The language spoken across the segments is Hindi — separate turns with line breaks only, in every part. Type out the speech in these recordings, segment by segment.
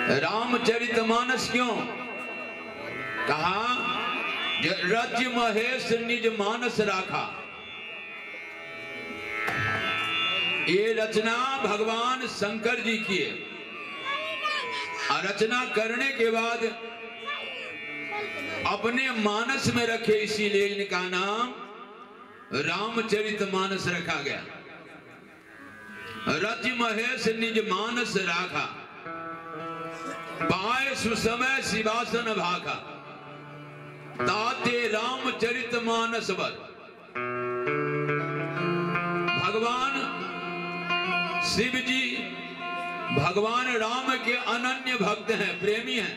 रामचरितमानस क्यों कहा? राज्य महेश निज मानस राखा। ये रचना भगवान शंकर जी की है। रचना करने के बाद अपने मानस में रखे, इसीलिए इनका नाम रामचरितमानस रखा गया। राज्य महेश निज मानस राखा, पाए सुसमय शिवासन भाखा, ताते रामचरितमानस वर। भगवान शिव जी भगवान राम के अनन्य भक्त हैं, प्रेमी हैं।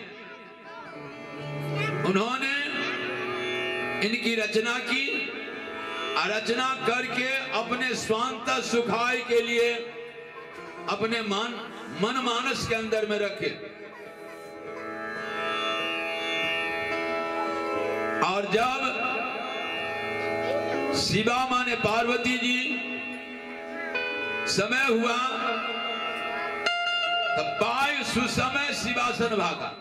उन्होंने इनकी रचना की। रचना करके अपने स्वांत सुखाय के लिए अपने मन मानस के अंदर में रखे। और जब शिवा माने पार्वती जी समय हुआ तब पाए सुसमय शिवासन भागा।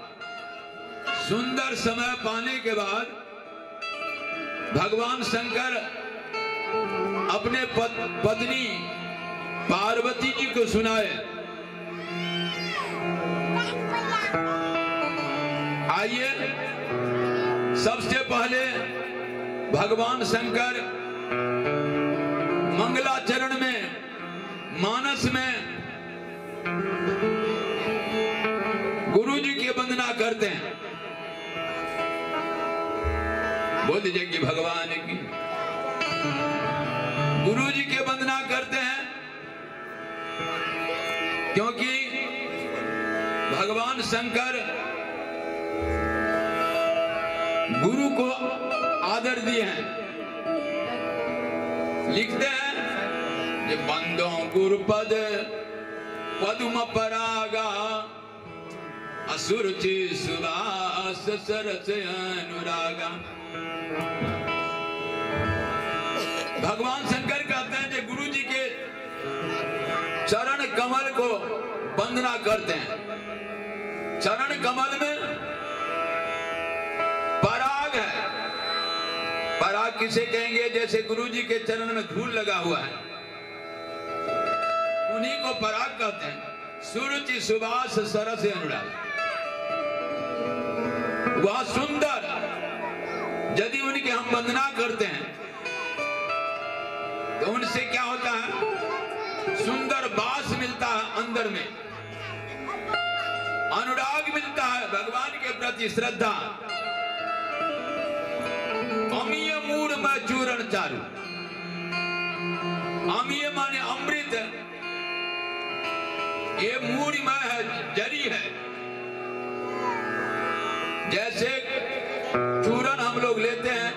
सुंदर समय पाने के बाद भगवान शंकर अपने पत्नी पार्वती जी को सुनाए। आइए, सबसे पहले भगवान शंकर मंगलाचरण में मानस में गुरु जी की वंदना करते हैं। बोल दीजिए कि भगवान की। गुरु जी की वंदना करते हैं क्योंकि भगवान शंकर गुरु को आदर दिए हैं। लिखते हैं कि बंदो गुरुपद पद्म परागा, असुरुचि सुवास सरस अनुरागा। भगवान शंकर कहते हैं कि गुरु जी के चरण कमल को वंदना करते हैं। चरण कमल में पराग है। पराग किसे कहेंगे? जैसे गुरु जी के चरण में धूल लगा हुआ है, उन्हीं को पराग कहते हैं। सुरुचि सुवास सरस अनुराग, वह सुंदर यदि उनकी हम वंदना करते हैं तो उनसे क्या होता है? सुंदर बास मिलता है अंदर में, अनुराग मिलता है, भगवान के प्रति श्रद्धा। अमीय मूर में चूरण चारू। अमीय माने अमृत, ये मूढ़मय है, जरी है। जैसे चूरण हम लोग लेते हैं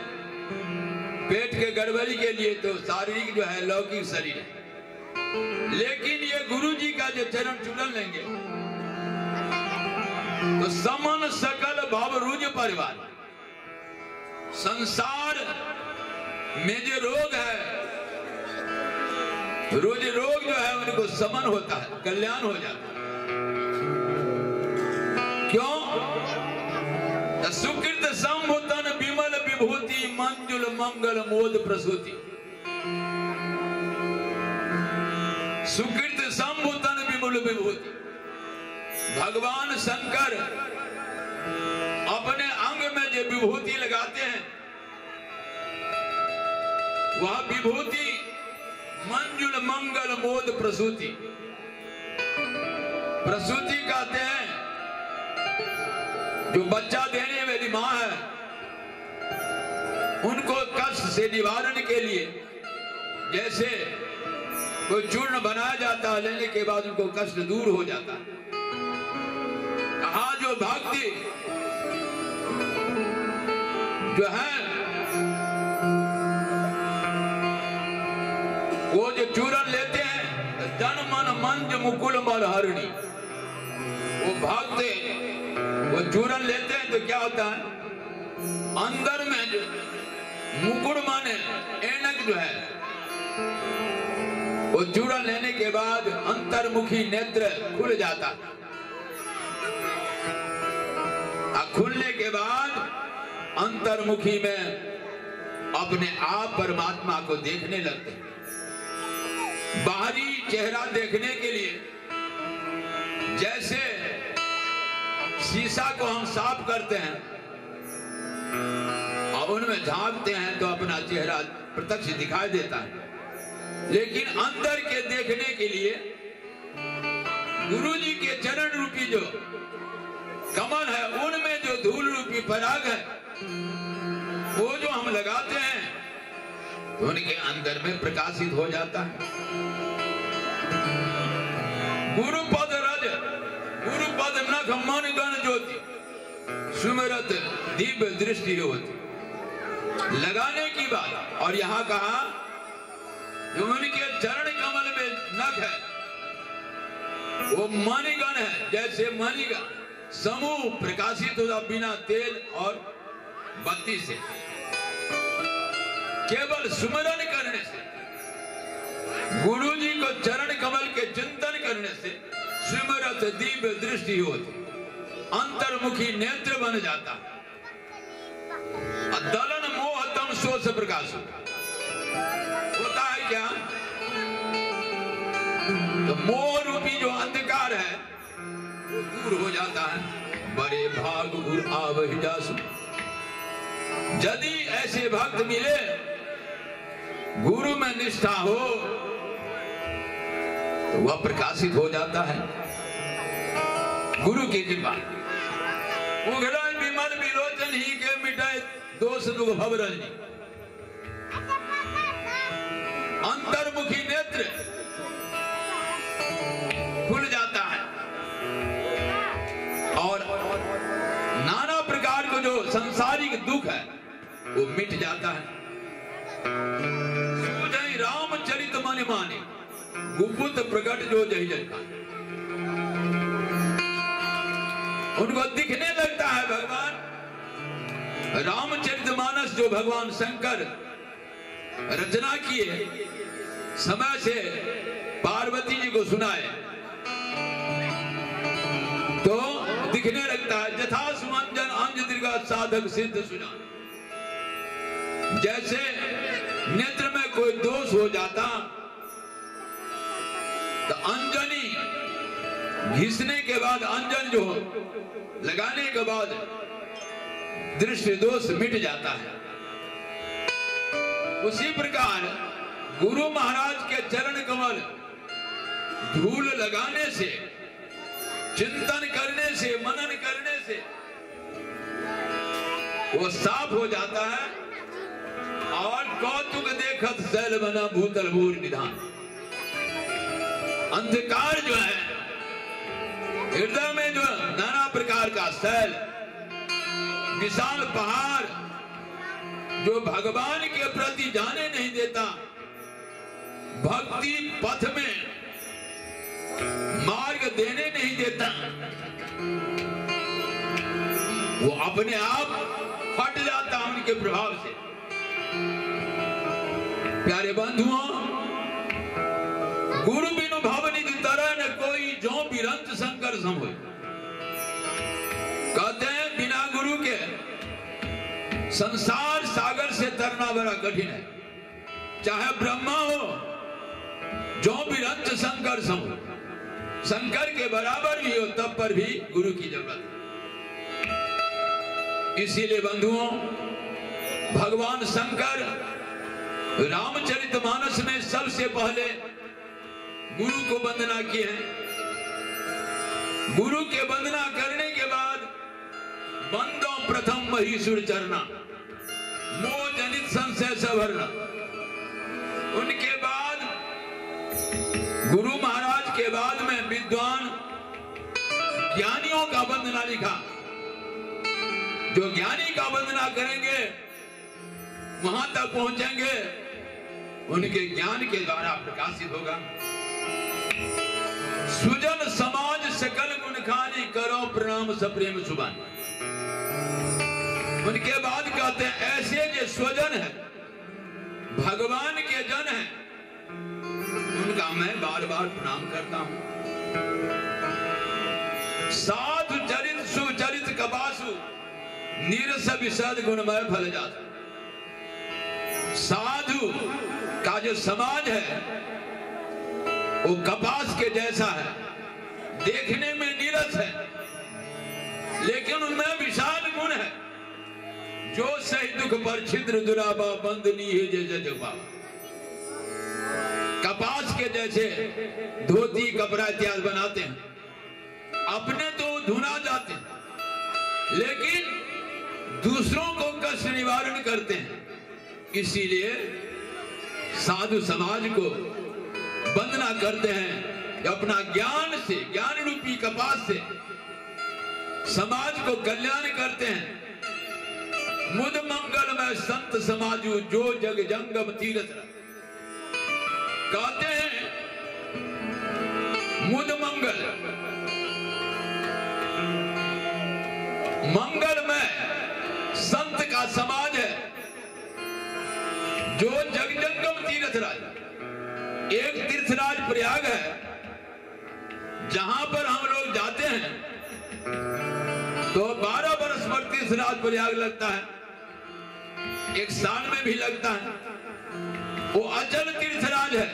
पेट के गड़बड़ी के लिए, तो शारीरिक जो है लौकिक शरीर है। लेकिन ये गुरु जी का जो चरण चूरण लेंगे तो समन सकल भव रुज परिवार। संसार में जो रोग है, रोज रोग जो है उनको समन होता है, कल्याण हो जाता है। क्यों? सुकृत संभूतन विमल विभूति, मंजुल मंगल मोद प्रसूति। सुकृत संभूतन विमल विभूति। भगवान शंकर अपने अंग में जो विभूति लगाते हैं वह विभूति मंजुल मंगल मोद प्रसूति। प्रसूति कहते हैं जो बच्चा देने वाली मां है, उनको कष्ट से निवारण के लिए जैसे कोई चूर्ण बनाया जाता है, लेने के बाद उनको कष्ट दूर हो जाता है। कहा जो भक्ति जो है वो जो चूर्ण लेते हैं, तन मन मंज मुकुल मल हरणी। वो भक्त वो चूर्ण लेते हैं तो क्या होता है? अंदर में जो मुकुट माने ऐनक जो है, वो चूर्ण लेने के बाद अंतर्मुखी नेत्र खुल जाता। खुलने के बाद अंतर्मुखी में अपने आप परमात्मा को देखने लगते हैं। बाहरी चेहरा देखने के लिए जैसे शीशा को हम साफ करते हैं और उनमें झांकते हैं तो अपना चेहरा प्रत्यक्ष दिखाई देता है, लेकिन अंदर के देखने के लिए गुरु जी के चरण रूपी जो कमल है, उनमें जो धूल रूपी पराग है, वो जो हम लगाते हैं तो उनके अंदर में प्रकाशित हो जाता है। गुरुपद रज गुरुपद नख मन गण ज्योति सुमिरत दिव्य दृष्टि होती। लगाने की बात, और यहाँ कहा जो उनके चरण कमल में नख है वो मणिगण है, जैसे मणिगण समूह प्रकाशित होता बिना तेल और बत्ती से, केवल सुमिरन करने से, गुरु जी को चरण कमल के चिंतन करने से सुमिरत दिव्य दृष्टि होती, अंतर्मुखी नेत्र बन जाता। दलन मोह तम शोष प्रकाश होता है क्या? तो मोह रूपी जो अंधकार है वो दूर हो जाता है। बड़े भाग गुर आवहि जासु, यदि ऐसे भक्त मिले, गुरु में निष्ठा हो तो वह प्रकाशित हो जाता है गुरु की कृपा। उघरन विमल विलोचन ही के मिटाए दोष दुख भव रजनी, अंतर्मुखी नेत्र खुल जाता है और नाना प्रकार को जो सांसारिक दुख है वो मिट जाता है। सूझई रामचरित मन माने, गुप्त प्रकट जो जय जय का, उनको दिखने लगता है भगवान। रामचरितमानस जो भगवान शंकर रचना किए, समय से पार्वती जी को सुनाए तो दिखने लगता है। जथा सुमंजन अंज दीर्घा साधक सिद्ध सुजान, जैसे नेत्र में कोई दोष हो जाता तो अंजनी घिसने के बाद, अंजन जो लगाने के बाद दृष्टि दोष मिट जाता है। उसी प्रकार गुरु महाराज के चरण कमल धूल लगाने से, चिंतन करने से, मनन करने से वो साफ हो जाता है। और कौतुक देखत शैल बना भूतल भूर निधान, अंधकार जो है हृदय में, जो नाना प्रकार का शैल विशाल पहाड़ जो भगवान के प्रति जाने नहीं देता, भक्ति पथ में मार्ग देने नहीं देता, वो अपने आप हट जाता उनके प्रभाव से। प्यारे बंधुओं, गुरु बिनु भवनिधि तरह न कोई, जो बिरंत शंकर सम होय। कहते हैं बिना गुरु के संसार सागर से तरना बड़ा कठिन है। चाहे ब्रह्मा हो, जो बिरंत शंकर सम हो, शंकर के बराबर भी हो, तब पर भी गुरु की जरूरत है। इसीलिए बंधुओं, भगवान शंकर रामचरितमानस में सबसे पहले गुरु को वंदना किए हैं। गुरु के वंदना करने के बाद बंदो प्रथम महीसुर चरना, मोह जनित संशय सवरना। उनके बाद गुरु महाराज के बाद में विद्वान ज्ञानियों का वंदना लिखा। जो ज्ञानी का वंदना करेंगे वहां तक पहुंचेंगे, उनके ज्ञान के द्वारा प्रकाशित होगा। सुजन समाज सकल गुण खानी, करो प्रणाम सप्रेम सुबान। उनके बाद कहते हैं ऐसे जो स्वजन है, भगवान के जन है, उनका मैं बार बार प्रणाम करता हूं। साधु चरित सुचरित कबासु, नीरस विषद गुणमय फल जात। साधु का जो समाज है वो कपास के जैसा है, देखने में नीरस है लेकिन उनमें विशाल गुण है। जो सही दुख पर छिद्र दुराबा बंदनी है जैसे जुबा। कपास के जैसे धोती कपड़ा इत्यादि बनाते हैं, अपने तो धुना जाते हैं लेकिन दूसरों को कष्ट निवारण करते हैं। इसीलिए साधु समाज को वंदना करते हैं, अपना ज्ञान से, ज्ञान रूपी कपास से समाज को कल्याण करते हैं। मुद मंगल में संत समाजू जो जग जंगम तीरथ कहते हैं। मुद मंगल, मंगल में संत का समाज है जो जगजंगम तीर्थराज। एक तीर्थराज प्रयाग है जहां पर हम लोग जाते हैं तो 12 वर्ष पर तीर्थराज प्रयाग लगता है, एक साल में भी लगता है। वो अचल तीर्थराज है,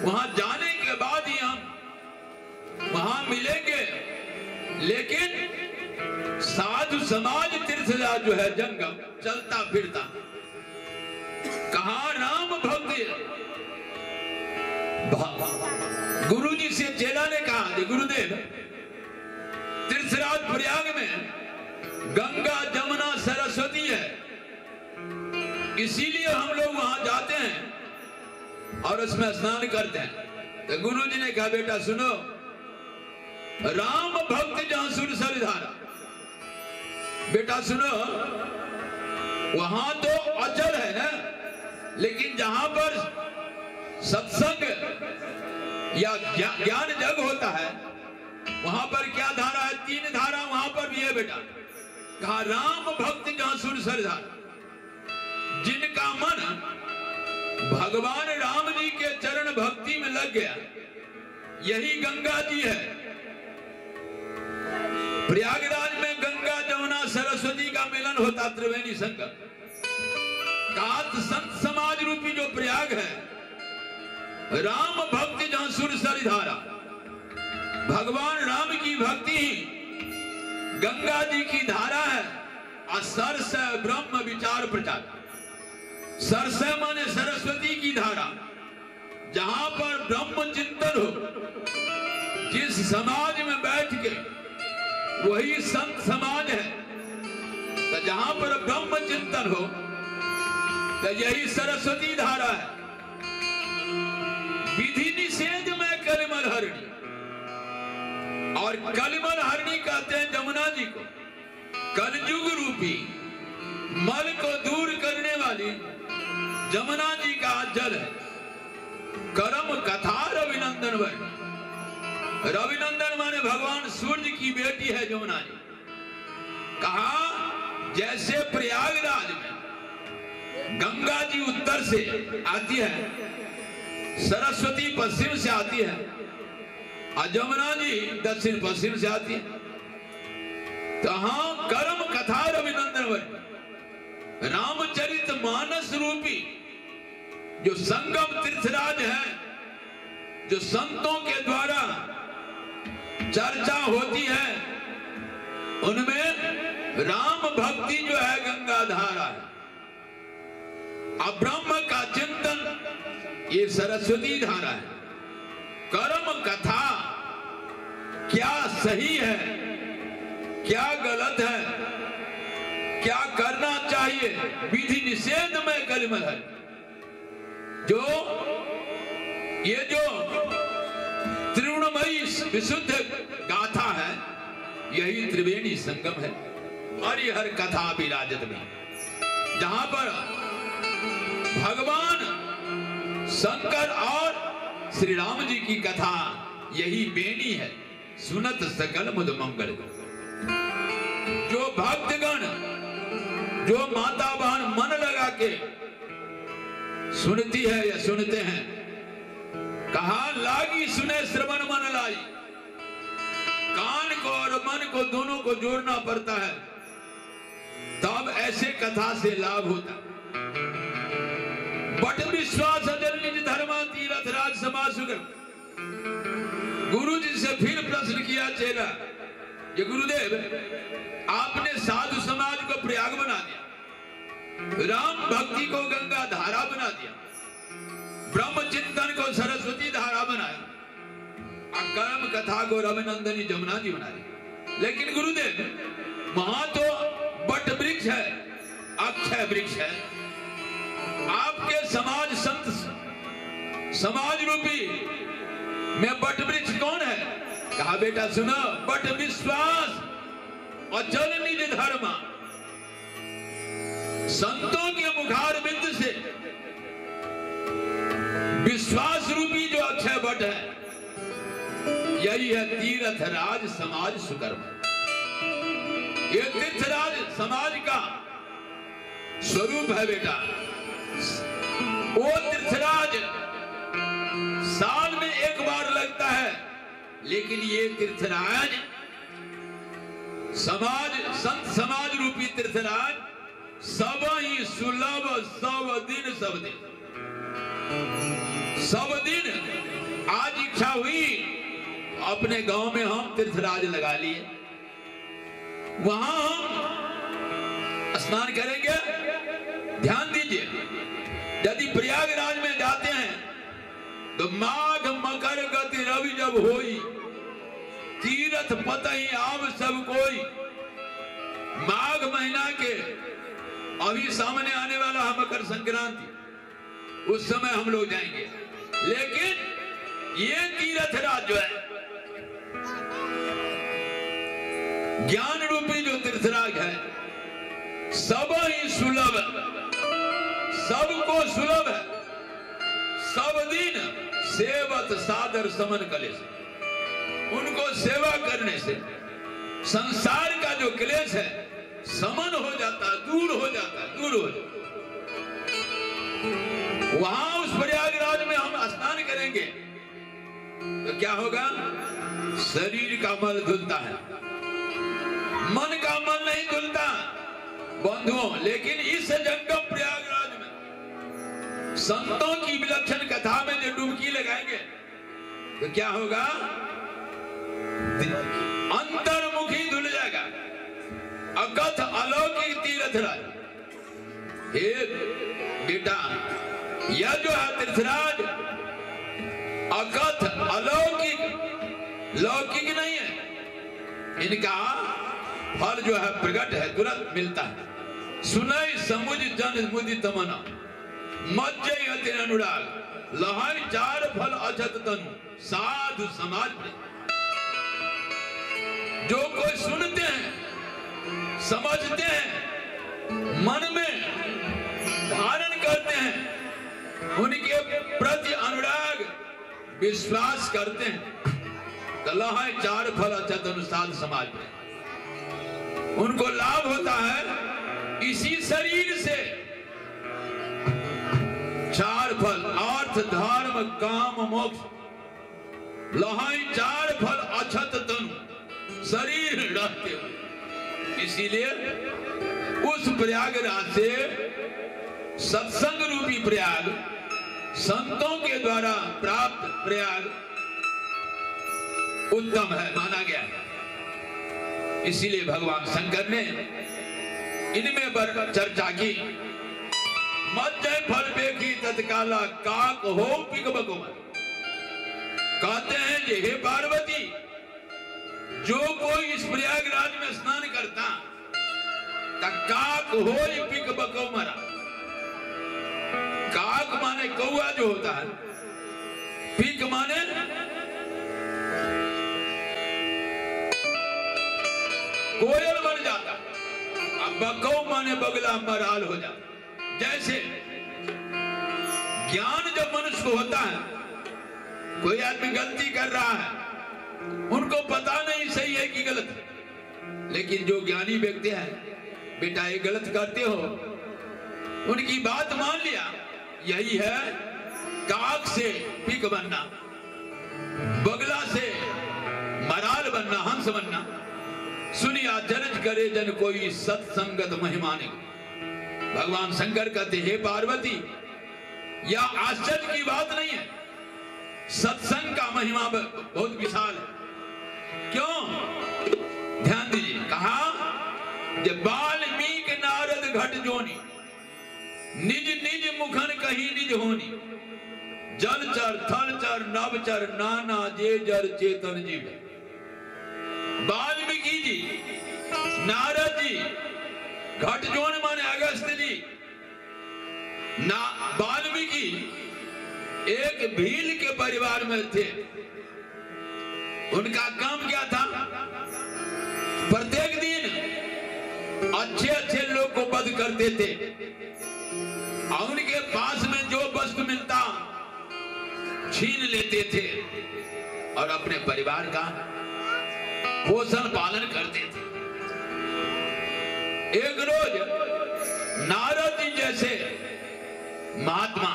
वहां जाने के बाद ही हम वहां मिलेंगे। लेकिन साधु समाज तीर्थराज जो है जंगम चलता फिरता, कहा राम भक्ति। गुरु जी से चेला ने कहा, गुरुदेव तीर्थराज प्रयाग में गंगा जमुना सरस्वती है, इसीलिए हम लोग वहां जाते हैं और उसमें स्नान करते हैं। तो गुरु जी ने कहा, बेटा सुनो, राम भक्त जहां सुर सरिधारा, बेटा सुनो, वहां तो अचल है ना, लेकिन जहां पर सत्संग या ज्ञान जग होता है वहां पर क्या धारा है? 3 धारा वहां पर भी है बेटा। कहा राम भक्त जहां सुर सरिधारा, जिनका मन भगवान राम जी के चरण भक्ति में लग गया, यही गंगा जी है। प्रयागराज में गंगा जमुना सरस्वती का मिलन होता, त्रिवेणी संगम। कात संत समाज रूपी जो प्रयाग है, राम भक्ति जहां सुर सरिधारा, भगवान राम की भक्ति ही गंगा जी की धारा है। और सरस ब्रह्म विचार प्रचार, सरस माने सरस्वती की धारा, जहां पर ब्रह्म चिंतन हो, जिस समाज में बैठ के, वही संत समाज है। तो जहां पर ब्रह्म चिंतन हो तो यही सरस्वती धारा है। विधि निषेध में कलिमल हरणी, और कलिमल हरणी कहते हैं जमुना जी को। कलयुग रूपी मल को दूर करने वाली जमुना जी का जल है। करम कथा रविनंदन वर्णी, रविनंदन माने भगवान सूर्य की बेटी है जमुना जी। कहा जैसे प्रयागराज में गंगा जी उत्तर से आती है, सरस्वती पश्चिम से आती है, और जमुना जी दक्षिण पश्चिम से आती है। तो हाँ, कर्म कथा रविनंदन वर्णी, रामचरित मानस रूपी जो संगम तीर्थराज है, जो संतों के द्वारा चर्चा होती है, उनमें राम भक्ति जो है गंगा धारा है। अब ब्रह्म का चिंतन ये सरस्वती धारा है। कर्म कथा क्या सही है, क्या गलत है, क्या करना चाहिए, विधि निषेध में कलिमल है। जो ये जो त्रिगुणमयी विशुद्ध गाथा है, यही त्रिवेणी संगम है। हरिहर कथा विराजत में, जहां पर भगवान शंकर और श्री राम जी की कथा, यही बेनी है। सुनत सकल मुद मंगल, जो भक्तगण, जो माता बहन मन लगा के सुनती है या सुनते हैं, कहा लागी सुने श्रवण मन लाई। कान को और मन को दोनों को जोड़ना पड़ता है। तब ऐसे कथा से लाभ होता। बट विश्वास अजर निज धर्मा तीरथ राज समाज सुगम। गुरु जी से फिर प्रश्न किया चेला, ये गुरुदेव आपने साधु समाज को प्रयाग बना दिया, राम भक्ति को गंगा धारा बना दिया, ब्रह्म चिंतन को सरस्वती धारा बनाया, कर्म कथा को रविनंदनी जमुना जी बनाई, लेकिन गुरुदेव वहां तो बट वृक्ष है, अक्षय वृक्ष है। आपके समाज संत समाज रूपी में बट वृक्ष कौन है? कहा बेटा सुनो, बट विश्वास अचल निज धर्म। संतों के मुखार बिंद से विश्वास रूपी जो अक्षय बट है, यही है तीर्थ राज समाज सुकर्म। ये तीर्थराज समाज का स्वरूप है बेटा। वो तीर्थराज साल में एक बार लगता है, लेकिन ये तीर्थराज समाज संत समाज रूपी तीर्थराज सब ही सुलभ, सब दिन सब दिन सब दिन। आज इच्छा हुई अपने गांव में हम तीर्थराज लगा लिए, वहां हम स्नान करेंगे। ध्यान दीजिए, यदि प्रयागराज में जाते हैं तो माघ मकर गति रवि जब होई, तीर्थ पतई आव सब कोई। माघ महीना के अभी सामने आने वाला है मकर संक्रांति, उस समय हम लोग जाएंगे। लेकिन ये तीर्थराज जो है, ज्ञान रूपी जो तीर्थराज है, सब ही सुलभ, सबको सुलभ है। सब दिन सेवत सादर समन कलेश, उनको सेवा करने से संसार का जो क्लेश है समन हो जाता है, दूर हो जाता है, दूर हो जाता है। वहां उस प्रयागराज में हम स्नान करेंगे तो क्या होगा? शरीर का मल धुलता है, मन का मल नहीं धुलता बंधुओं। लेकिन इस जंगम प्रयागराज में संतों की विलक्षण कथा में जो डुबकी लगाएंगे तो क्या होगा? अंतर्मुखी धुल जाएगा। अकथ अलौकिक तीर्थराज। हे बेटा, यह जो है तीर्थराज अकथ अलौकिक, लौकिक नहीं है। इनका फल जो है प्रकट है, तुरंत मिलता है। सुनई समुझ जन मुदित मना, मज्जय अति अनुराग, लहाई चार फल अछत तनु, साधु समाज में। जो कोई सुनते हैं, समझते हैं, मन में धारण करते हैं, उनके प्रति अनुराग विश्वास करते हैं, तो लहाई चार फल अछत तनु साधु समाज में उनको लाभ होता है। इसी शरीर से चार फल, अर्थ धर्म काम मोक्ष, लहाई चार फल अछत तनु, शरीर रहते हुए। इसीलिए उस प्रयागराज से सत्संग रूपी प्रयाग, संतों के द्वारा प्राप्त प्रयाग उत्तम है, माना गया है। इसीलिए भगवान शंकर ने इनमें बर चर्चा की। मज्जय फल बेकी तत्काला काक हो पिक बकुमन। कहते हैं कि हे पार्वती, जो कोई इस प्रयागराज में स्नान करता काक हो पिक बकुमरा। काक माने कौआ जो होता है, पिक माने कोयल बन जाता, अब बकौ माने बगला मराल हो जाता। जैसे ज्ञान जब मनुष्य को होता है, कोई आदमी गलती कर रहा है, उनको पता नहीं सही है कि गलत है, लेकिन जो ज्ञानी व्यक्ति है, बेटा ये गलत करते हो, उनकी बात मान लिया। यही है काक से पिक बनना, बगला से मराल बनना, हंस बनना। सुनिए अचरज करे जन कोई सत्संगत महिमाने। भगवान शंकर कहते हे पार्वती, यह आश्चर्य की बात नहीं है, सत्संग का महिमा बहुत विशाल है। क्यों? ध्यान दीजिए, कहा जब वाल्मीकि नारद घट जोनी, निज निज मुखन कही निज होनी, जलचर थलचर नवचर नाना जे जर चेतन जीव। वाल्मीकि जी, नारद जी, घट जोन माने अगस्त जी, ना वाल्मीकि एक भील के परिवार में थे। उनका काम क्या था? प्रत्येक दिन अच्छे अच्छे लोग को वध करते थे और उनके पास में जो वस्तु मिलता छीन लेते थे और अपने परिवार का पोषण पालन करते थे। एक रोज नारद जी जैसे महात्मा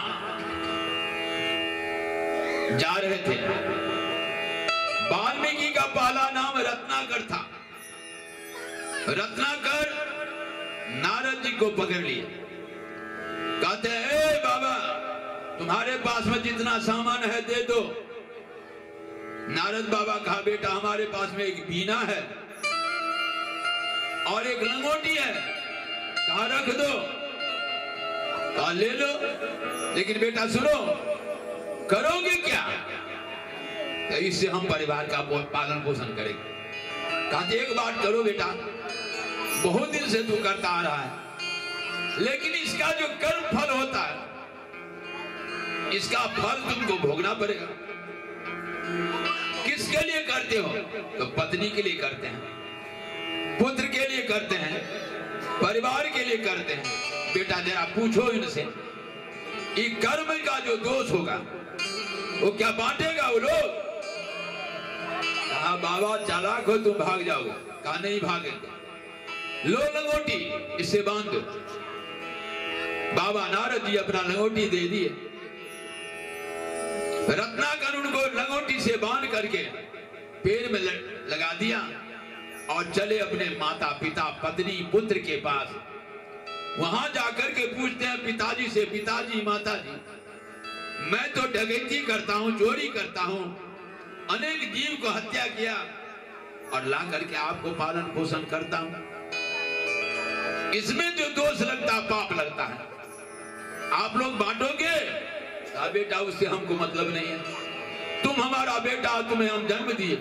जा रहे थे। वाल्मीकि का पहला नाम रत्नाकर था। रत्नाकर नारद जी को पकड़ लिए, कहते हैं बाबा तुम्हारे पास में जितना सामान है दे दो। नारद बाबा कहा बेटा हमारे पास में एक बीना है और एक लंगोटी है, कहा रख दो। कहा ले लो, लेकिन बेटा सुनो, करोगे क्या? तो इससे हम परिवार का पालन पोषण करेंगे। कहा एक बात करो बेटा, बहुत दिन से तू करता आ रहा है, लेकिन इसका जो कर्म फल होता है इसका फल तुमको भोगना पड़ेगा। किसके लिए करते हो? तो पत्नी के लिए करते हैं, पुत्र के लिए करते हैं, परिवार के लिए करते हैं। बेटा जरा पूछो इनसे, ये कर्म का जो दोष होगा वो क्या बांटेगा वो लोग? कहा बाबा चालाक हो तुम, भाग जाओगे। कहा नहीं भागेंगे, लो लंगोटी, इससे बांध दो। बाबा नारद जी अपना लंगोटी दे दिए। रत्नाकर उनको लंगोटी से बांध करके पैर में लगा दिया और चले अपने माता पिता पत्नी पुत्र के पास। वहां जाकर के पूछते हैं पिताजी से, पिताजी माताजी मैं तो डकैती करता हूं, चोरी करता हूं, अनेक जीव को हत्या किया और ला करके आपको पालन पोषण करता हूं, इसमें जो दोष लगता पाप लगता है, आप लोग बांटोगे? बेटा उससे हमको मतलब नहीं है, तुम हमारा बेटा, तुम्हें हम जन्म दिए,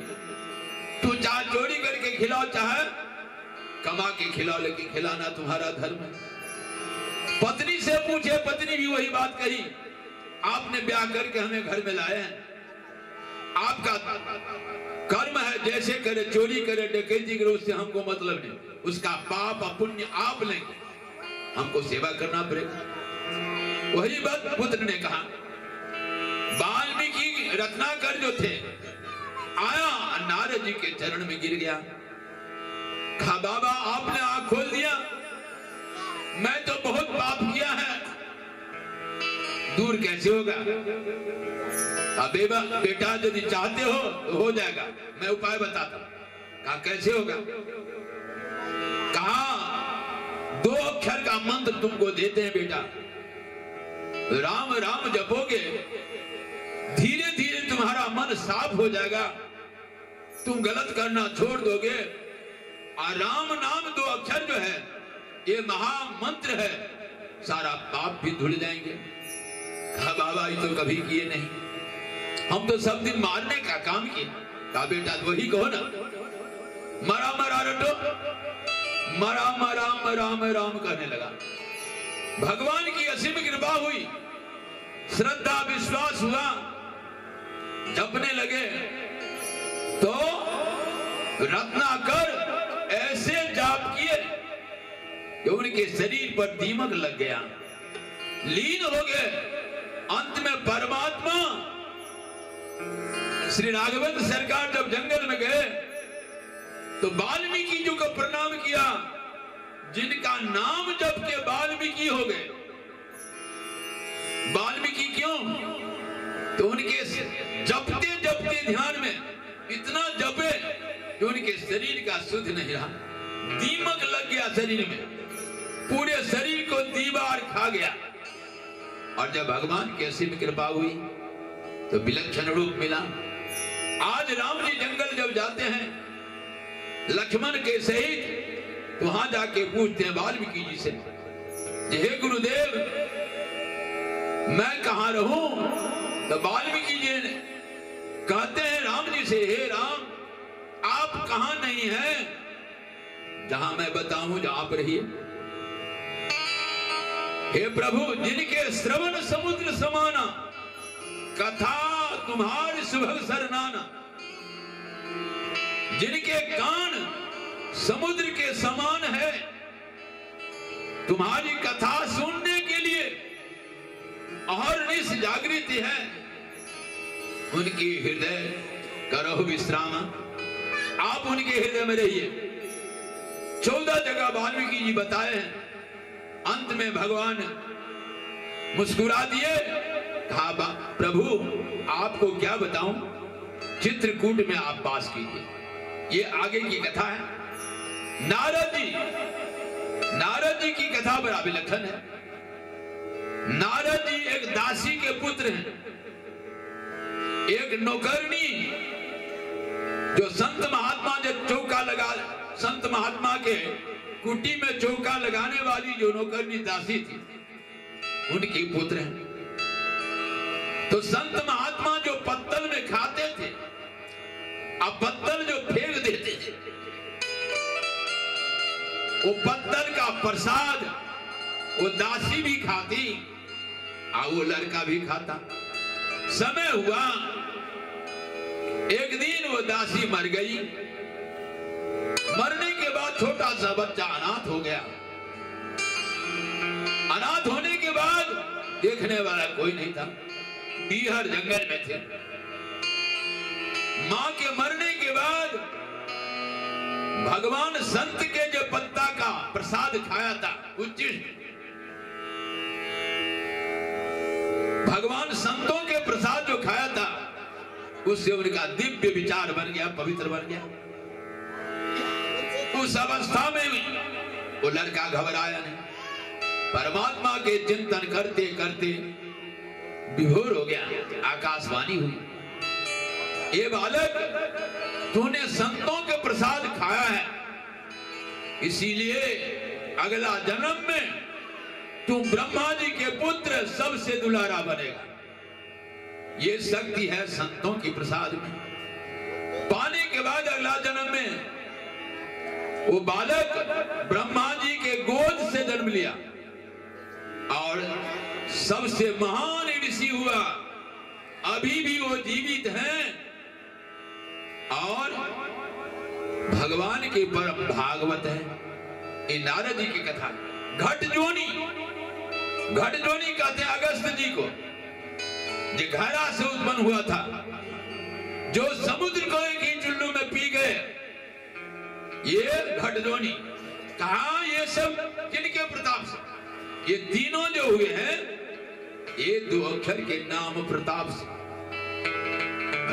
तू चाहे चोरी करके खिलाओ चाहे कमा के खिलाओ, लेकिन खिलाना तुम्हारा धर्म है। पत्नी से पूछे, पत्नी भी वही बात कही, आपने ब्याह करके हमें घर में लाए हैं, आपका कर्म है, जैसे करे चोरी करे डकैती करे उससे हमको मतलब नहीं, उसका पाप पुण्य आप लेंगे, हमको सेवा करना पड़ेगा। वही बात पुत्र ने कहा। वाल्मीकि रत्नाकर जो थे आया नारद जी के चरण में गिर गया, कहा बाबा आपने आंख खोल दिया, मैं तो बहुत पाप किया है, दूर कैसे होगा? अबे बेटा यदि चाहते हो तो हो जाएगा, मैं उपाय बताता हूं। कहा कैसे होगा? कहा 2 अक्षर का मंत्र तुमको देते हैं बेटा, राम राम जपोगे धीरे धीरे तुम्हारा मन साफ हो जाएगा, तुम गलत करना छोड़ दोगे और राम नाम 2 अक्षर जो है ये महामंत्र है, सारा पाप भी धुल जाएंगे। कहा बाबा ये तो कभी किए नहीं, हम तो सब दिन मारने का काम किए। कहा बेटा वही कहो ना, मरा मरा रटो, मरा मरा राम राम करने लगा। भगवान की असीम कृपा हुई, श्रद्धा विश्वास हुआ, जपने लगे तो रत्नाकर ऐसे जाप किए कि उनके शरीर पर दीमक लग गया, लीन हो गए। अंत में परमात्मा श्री राघवेंद्र सरकार जब जंगल में गए तो वाल्मीकि जी को प्रणाम किया, जिनका नाम जप के वाल्मीकि हो गए। वाल्मीकि क्यों? तो उनके जपते जपते ध्यान में इतना जपे कि उनके शरीर का शुद्ध नहीं रहा, दीमक लग गया शरीर में, पूरे शरीर को दीवार खा गया। और जब भगवान की असीम कृपा हुई तो विलक्षण रूप मिला। आज राम जी जंगल जब जाते हैं लक्ष्मण के सहित, तो वहां जाके पूछते हैं वाल्मीकि जी से, हे गुरुदेव मैं कहां रहूं? तो वाल्मीकि जी ने कहते हैं राम जी से, हे राम आप कहां नहीं हैं, जहां मैं बताऊं जहां पर रहिए। हे प्रभु, जिनके श्रवण समुद्र समाना, कथा तुम्हारी सुभग सरनाना, जिनके कान समुद्र के समान है, तुम्हारी कथा सुनने के लिए अहर्निश जागृति है, उनकी हृदय करो विश्राम। आप उनके हृदय में रहिए। 14 जगह वाल्मीकि जी बताए हैं। अंत में भगवान मुस्कुरा दिए, कहा प्रभु आपको क्या बताऊं, चित्रकूट में आप वास कीजिए। ये आगे की कथा है। नारद जी की कथा बड़ा विलक्षण है। नारद जी एक दासी के पुत्र हैं। एक नौकरनी जो संत महात्मा जब चौका लगा, संत महात्मा के कुटी में चौका लगाने वाली जो नौकरनी दासी थी, उनकी पुत्र हैं। तो संत महात्मा जो पत्तल में खाते थे, अब पत्तल जो फेंक देते थे, वो पत्तल का प्रसाद वो दासी भी खाती और वो लड़का भी खाता। समय हुआ, एक दिन वो दासी मर गई। मरने के बाद छोटा सा बच्चा अनाथ हो गया। अनाथ होने के बाद देखने वाला कोई नहीं था, बीहर जंगल में थे। मां के मरने के बाद भगवान संत के जो पत्ता का प्रसाद खाया था, उच्चिष्ट, भगवान संतों के प्रसाद जो खाया था, उससे उनका दिव्य विचार बन गया, पवित्र बन गया। उस अवस्था में भी वो लड़का घबराया नहीं, परमात्मा के चिंतन करते करते विभोर हो गया। आकाशवाणी हुई, ये बालक तूने संतों के प्रसाद खाया है, इसीलिए अगला जन्म में तू ब्रह्मा जी के पुत्र सबसे दुलारा बनेगा। ये शक्ति है संतों की प्रसाद में। पाने के बाद अगला जन्म में वो बालक ब्रह्मा जी के गोद से जन्म लिया और सबसे महान ऋषि हुआ। अभी भी वो जीवित हैं और भगवान के परम भागवत है। ये नारद जी की कथा। घटजोनी कहते हैं अगस्त जी को, जो घड़ा से उत्पन्न हुआ था, जो समुद्र को एक ही चुल्लू में पी गए, ये घटजोनी। कहा ये सब किनके प्रताप से? ये तीनों जो हुए हैं, ये 2 अक्षर के नाम प्रताप से,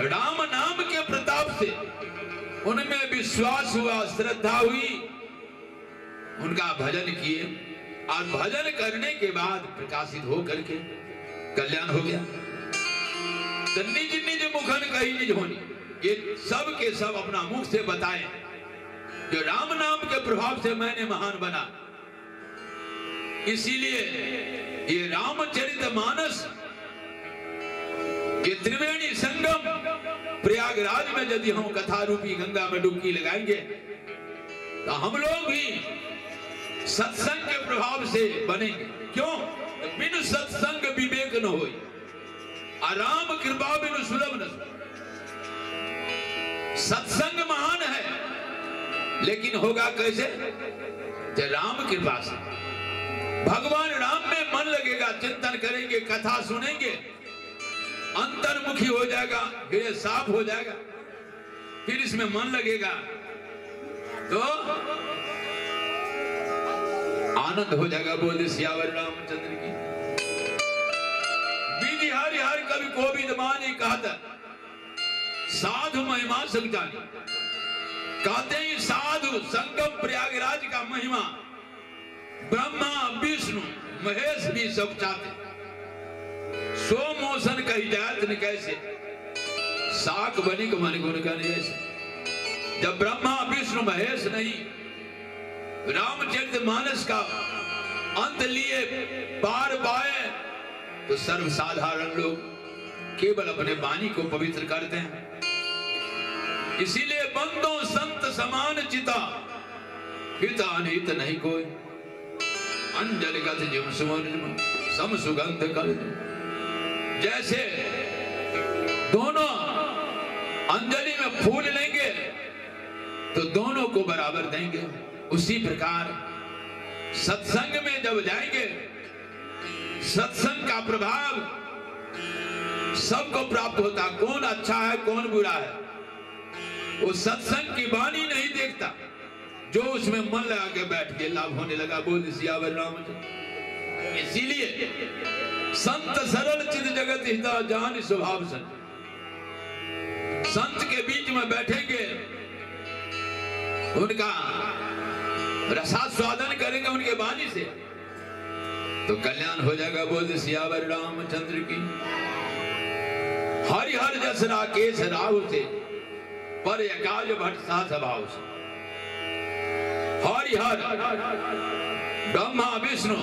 राम नाम के प्रताप से उनमें विश्वास हुआ, श्रद्धा हुई, उनका भजन किए और भजन करने के बाद प्रकाशित हो करके कल्याण हो गया। निज निज मुखन कही निज होनी, ये सब के सब अपना मुख से बताए, जो राम नाम के प्रभाव से मैंने महान बना। इसीलिए ये रामचरितमानस, ये त्रिवेणी संगम प्रयागराज में यदि हम कथा रूपी गंगा में डुबकी लगाएंगे, तो हम लोग भी सत्संग के प्रभाव से बनेंगे। क्यों? बिनु सत्संग विवेक न होई, आराम कृपा बिनु सुलभ न। सत्संग महान है, लेकिन होगा कैसे? जब राम कृपा से, भगवान राम में मन लगेगा, चिंतन करेंगे, कथा सुनेंगे, अंतर्मुखी हो जाएगा, हृदय साफ हो जाएगा, फिर इसमें मन लगेगा तो आनंद हो जाएगा। बोले सियावर रामचंद्र की। विधि हरि हरि कवि कोविद मानी कहत, साधु महिमा संग जानी। कहते हैं साधु संगम प्रयागराज का महिमा ब्रह्मा विष्णु महेश भी सब चाहते, सो मोशन कही जात न कैसे, साख बनी को मन गुण गाने ऐसे। जब ब्रह्मा विष्णु महेश नहीं, रामचरितमानस का अंत लिए पार पाए, तो सर्वसाधारण लोग केवल अपने वाणी को पवित्र करते हैं। इसीलिए बंदो संत समान चिता, हित अनित नहीं कोई, अंजलि गत जिम सुमन सम सुगंध कर। जैसे दोनों अंजलि में फूल लेंगे तो दोनों को बराबर देंगे, उसी प्रकार सत्संग में जब जाएंगे, सत्संग का प्रभाव सबको प्राप्त होता। कौन अच्छा है कौन बुरा है, वो सत्संग की वाणी नहीं देखता, जो उसमें मन लगा के बैठ के लाभ होने लगा। बोल सियावर रामचंद्र। इसीलिए संत सरल चित जगत हिता जान स्वभाव सन, संत के बीच में बैठेंगे, उनका रसास्वादन करेंगे उनके वाणी से, तो कल्याण हो जाएगा। बोल सियावर रामचंद्र की। हरिहर जस राकेश राहु से, पर यकाज भट्ट सा स्वभाव से। हरिहर ब्रह्मा विष्णु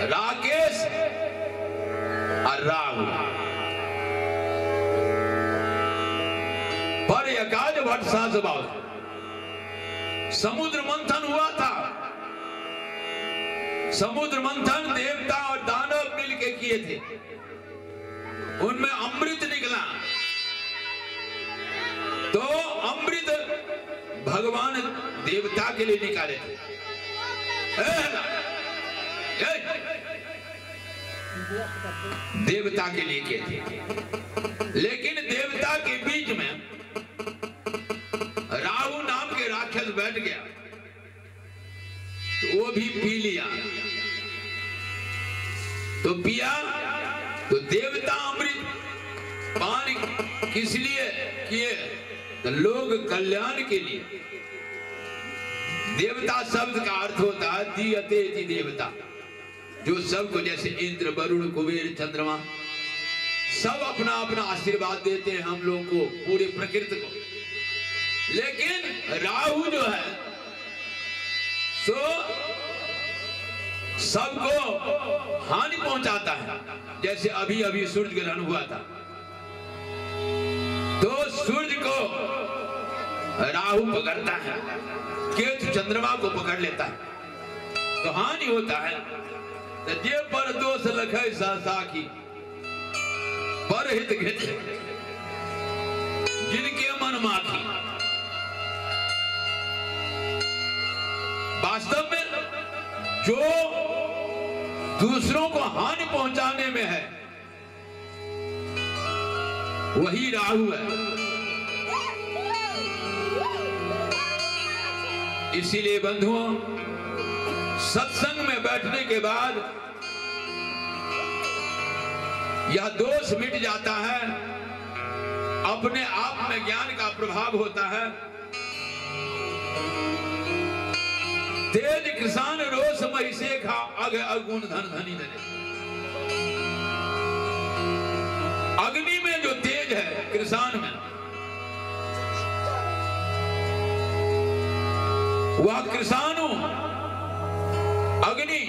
राकेश और राहु, पर यकाज भट्ट सा स्वभाव। समुद्र मंथन हुआ था, समुद्र मंथन देवता और दानव मिलके किए थे, उनमें अमृत निकला, तो अमृत भगवान देवता के लिए निकाले थे। देवता के लिए किए थे, लेकिन देवता के बीच में राहु नाम के राक्षस बैठ गया, तो वो भी पी लिया। तो पिया तो देवता अमृत पान किस लिए किए, तो लोग कल्याण के लिए। देवता शब्द का अर्थ होता है दीयते इति देवता, जो सबको, जैसे इंद्र वरुण कुबेर चंद्रमा, सब अपना अपना आशीर्वाद देते हैं हम लोग को, पूरे प्रकृति को। लेकिन राहु जो है सो सबको हानि पहुंचाता है। जैसे अभी अभी सूर्य ग्रहण हुआ था, तो सूर्य को राहु पकड़ता है, केतु चंद्रमा को पकड़ लेता है, तो हानि होता है। तो जे पर दोष लखे साखी, पर हित हित जिनके मन माखी। वास्तव में जो दूसरों को हानि पहुंचाने में है, वही राहु है। इसीलिए बंधुओं, सत्संग में बैठने के बाद यह दोष मिट जाता है, अपने आप में ज्ञान का प्रभाव होता है। तेज किसान रोष मही से खा, अग अगुण धन धनी धने। अग्नि में जो तेज है किसान में, वह किसानु अग्नि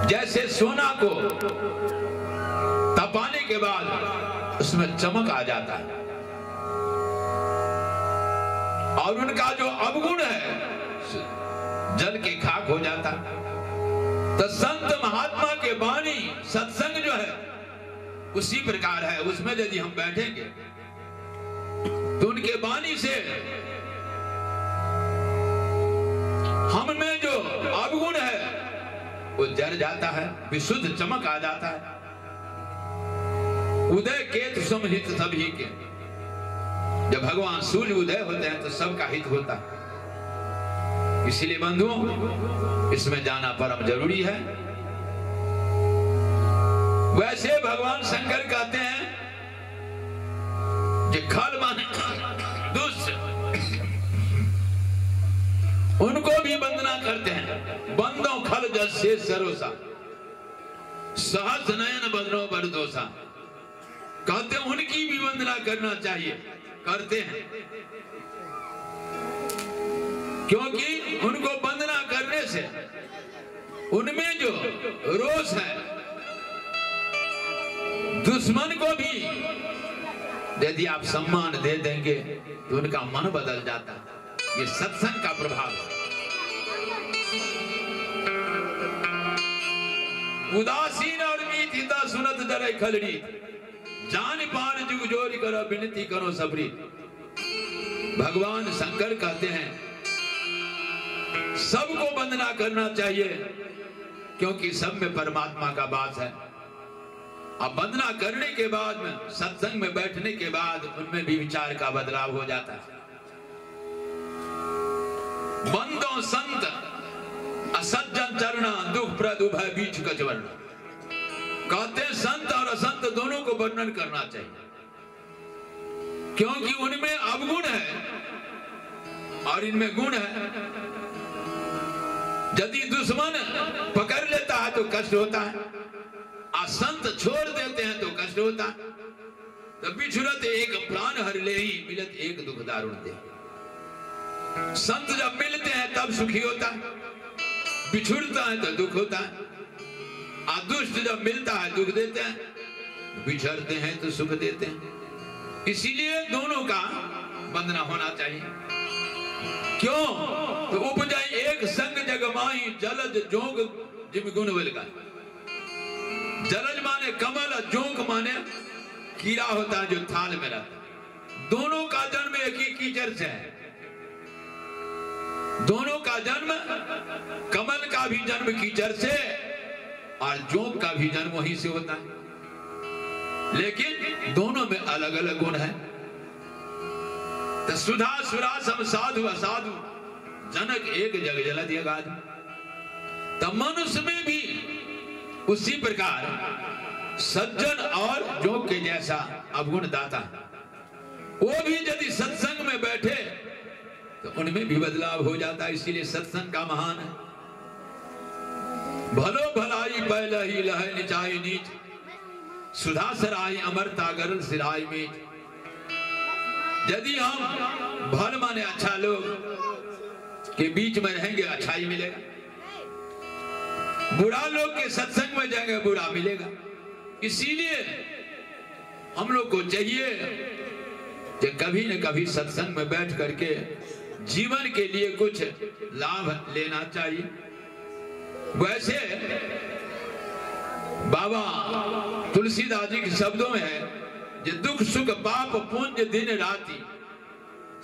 जैसे सोना को तपाने के बाद उसमें चमक आ जाता है, और उनका जो अवगुण है जल के खाक हो जाता। तो संत महात्मा के वाणी सत्संग जो है उसी प्रकार है, उसमें यदि हम बैठेंगे तो उनके वाणी से हम में जो अवगुण है वो जर जाता है, विशुद्ध चमक आ जाता है। उदय केतु समहित सभी के, जब भगवान सूर्य उदय होते हैं तो सबका हित होता है। इसलिए बंधुओं, इसमें जाना परम जरूरी है। वैसे भगवान शंकर कहते हैं कि खल माने दुष्ट उनको भी वंदना करते हैं। बंदों खल जस से सरोसा, सहस नयन बदनो बरदोसा। कहते हैं उनकी भी वंदना करना चाहिए, करते हैं, क्योंकि उनको वंदना करने से उनमें जो रोष है, दुश्मन को भी यदि आप सम्मान दे देंगे तो उनका मन बदल जाता है। ये सत्संग का प्रभाव है। उदासीन और मीठिता सुनत डरे खलड़ी, जान पान जुग जोरी करो विनती करो सबरी। भगवान शंकर कहते हैं सबको वंदना करना चाहिए, क्योंकि सब में परमात्मा का वास है। अब वंदना करने के बाद में, सत्संग में बैठने के बाद उनमें भी विचार का बदलाव हो जाता है। बंदो संत असज्जन चरना, दुख प्रद उभय बीच कचवर्ण। कहते हैं संत और असंत दोनों को वर्णन करना चाहिए, क्योंकि उनमें अवगुण है और इनमें गुण है। यदि दुश्मन पकड़ लेता है तो कष्ट होता है, और संत छोड़ देते हैं तो कष्ट होता है। तो बिछुरत एक प्राण हर ले ही, मिलत एक दुख दारुण दे। संत जब मिलते हैं तब सुखी होता है, बिछुड़ता है तो दुख होता है। और दुष्ट जब मिलता है दुख देते हैं, बिछड़ते हैं तो सुख देते हैं। इसीलिए दोनों का वंदना होना चाहिए। क्यों? तो उपजाई एक संग जगमाई, जलज जोग जिम गुण बलगा। जलज माने कमल, जोग माने कीड़ा होता है जो थाल में रहता। दोनों का जन्म एक ही कीचड़ से है। दोनों का जन्म, कमल का भी जन्म कीचड़ से और जोग का भी जन्म वहीं से होता है, लेकिन दोनों में अलग अलग गुण है। तो सुधा सुरा सम साधु असाधु, जनक एक जग जलद यगाधु। तो मनुष्य में भी उसी प्रकार सज्जन और जोग के जैसा अवगुण दाता, वो भी यदि सत्संग में बैठे तो उनमें भी बदलाव हो जाता है। इसीलिए सत्संग का महान है। भलो भलाई पहले ही लहे निचाई नीच, सुधा सराय अमरता गरल सिराय मीच। यदि हम भल माने अच्छा लोग के बीच में रहेंगे, अच्छाई मिलेगा। बुरा लोग के सत्संग में जाएंगे, बुरा मिलेगा। इसीलिए हम लोग को चाहिए कि कभी न कभी सत्संग में बैठ करके जीवन के लिए कुछ लाभ लेना चाहिए। वैसे बाबा तुलसीदास जी के शब्दों में है, जे दुख सुख पाप पुण्य दिन राति,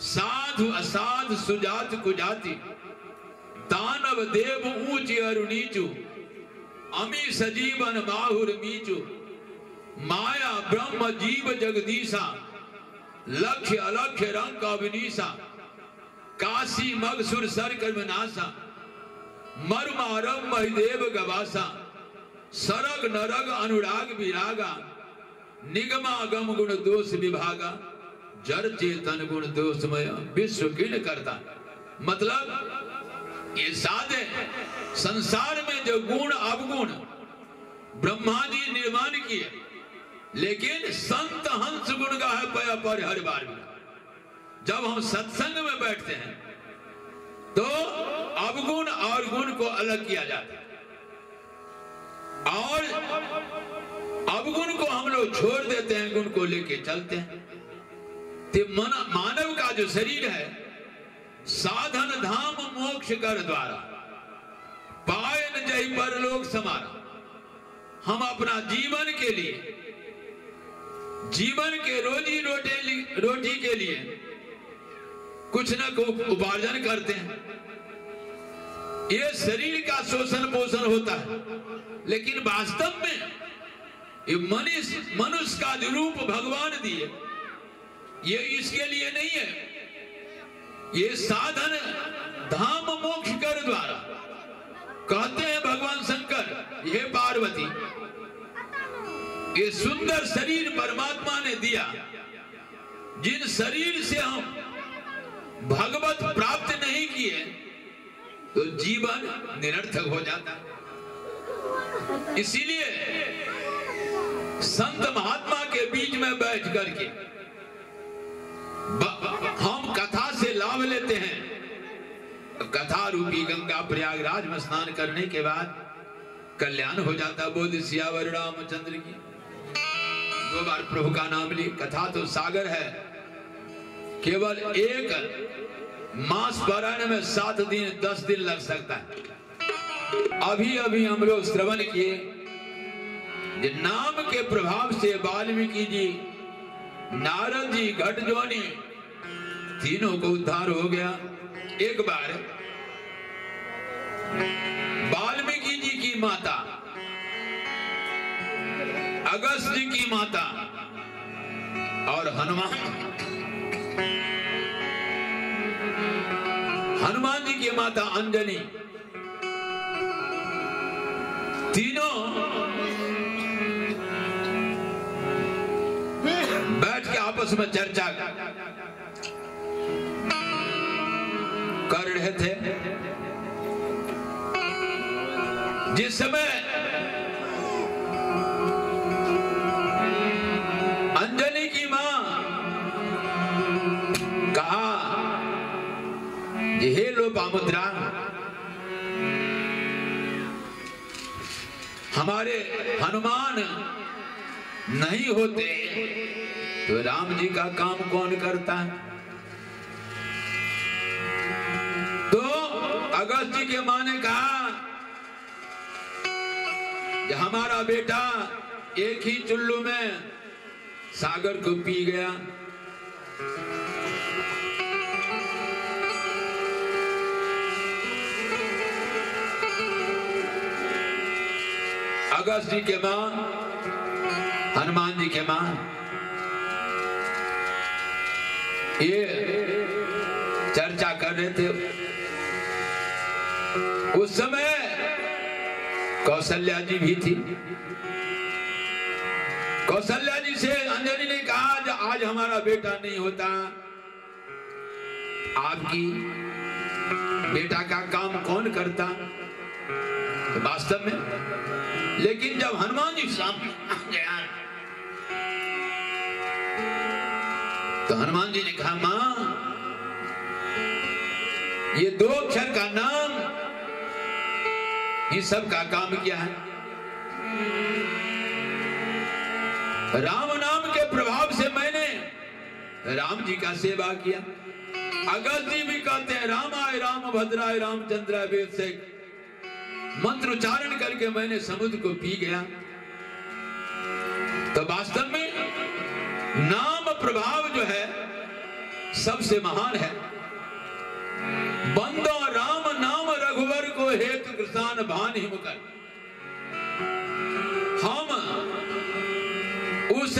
साधु असाधु सुजात कुजाति। दानव देव ऊंच अरु नीचु, अमी सजीवन माहुर मीचु। माया ब्रह्म जीव जगदीशा, लक्ष्य अलक्ष्य रंग का विनीसा। काशी मगसुर सर कर विनाशा, मर्मारम महिदेव गवासा। सरग नरग अनुराग विरागा, निगमा गम गुण दोष विभागा। जड़ चेतन गुण दोषमय, विश्व किन करता। मतलब ये साधे संसार में जो गुण अवगुण ब्रह्मा जी निर्माण किए, लेकिन संत हंस गुण का है पया पर हर बार भी। जब हम सत्संग में बैठते हैं तो अवगुण और गुण को अलग किया जाता है, और अवगुण को हम लोग छोड़ देते हैं, गुण को लेके चलते हैं। तो मानव का जो शरीर है, साधन धाम मोक्ष कर द्वारा, पाए न जय परलोक समारा। हम अपना जीवन के लिए, जीवन के रोजी रोटी के लिए कुछ न कुछ उपार्जन करते हैं। ये शरीर का शोषण पोषण होता है, लेकिन वास्तव में ये मनुष्य का जो रूप भगवान दिए, ये इसके लिए नहीं है। ये साधन धाम मोक्ष कर द्वारा। कहते हैं भगवान शंकर, हे पार्वती, ये सुंदर शरीर परमात्मा ने दिया, जिन शरीर से हम भगवत प्राप्त नहीं किए तो जीवन निरर्थक हो जाता। इसीलिए संत महात्मा के बीच में बैठ करके हम कथा से लाभ लेते हैं। कथा रूपी गंगा प्रयागराज में स्नान करने के बाद कल्याण हो जाता। बोध सियावर रामचंद्र की। 2 बार प्रभु का नाम लिए। कथा तो सागर है। केवल एक मास पारायण में 7 दिन 10 दिन लग सकता है। अभी अभी हम लोग श्रवण किए, नाम के प्रभाव से वाल्मीकि जी, नारद जी, घटजोनी तीनों को उद्धार हो गया। एक बार वाल्मीकि जी की माता, अगस्त जी की माता और हनुमान जी की माता अंजनी, तीनों बैठ के आपस में चर्चा कर रहे थे। जिस समय अंजनी की मां कहा, हे लोपामुद्रा, हमारे हनुमान नहीं होते तो राम जी का काम कौन करता है? तो अगस्त जी के मां ने कहा कि हमारा बेटा एक ही चुल्लू में सागर को पी गया। अगस्त जी के मां, हनुमान जी के मां, ये चर्चा कर रहे थे। उस समय कौशल्या जी भी थी। कौशल्या जी से अंजनी ने कहा, आज हमारा बेटा नहीं होता, आपकी बेटा का काम कौन करता? तो वास्तव में लेकिन जब हनुमान जी सामने आ गया तो हनुमान जी ने कहा, मां, ये 2 अक्षर का नाम ही सब का काम किया है। राम नाम के प्रभाव से मैंने राम जी का सेवा किया। अगस्त जी भी कहते हैं, रामाय राम भद्राय रामचंद्राय वेद से मंत्र उच्चारण करके मैंने समुद्र को पी गया। तो वास्तव में नाम प्रभाव जो है सबसे महान है। बंदो राम नाम रघुवर को हेतु कृष्ण भान हिम कर। हम उस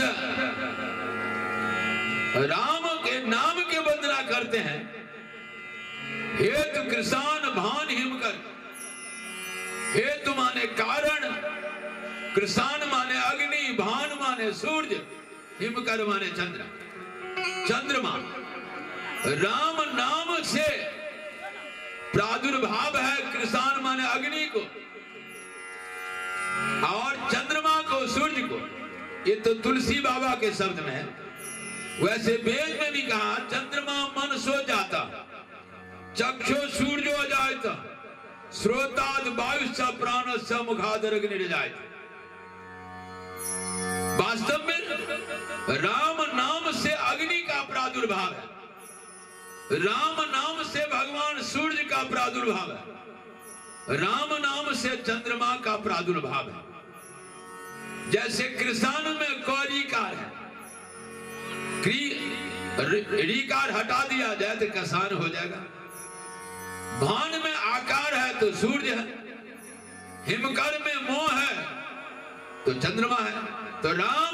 राम के नाम के वंदना करते हैं। हेतु कृष्ण भान हिम कर। हेतु माने कारण, कृष्ण माने अग्नि, भान माने सूर्य, हिमकर माने चंद्र, चंद्रमा। राम नाम से प्रादुर्भाव है कृष्ण माने अग्नि को और चंद्रमा को, सूर्य को। ये तो तुलसी बाबा के शब्द में है। वैसे वेद में भी कहा, चंद्रमा मन सो जाता, चक्षु सूर्य हो जाता, श्रोताद वायु प्राण मुखादर अग्नि जाए। वास्तव में राम नाम से अग्नि का प्रादुर्भाव है। राम नाम से भगवान सूर्य का प्रादुर्भाव है। राम नाम से चंद्रमा का प्रादुर्भाव है। जैसे कृष्ण में कौरिकार है, रीकार हटा दिया जाए तो कसान हो जाएगा। भान में आकार है तो सूर्य है। हिमकर में मोह है तो चंद्रमा है। तो राम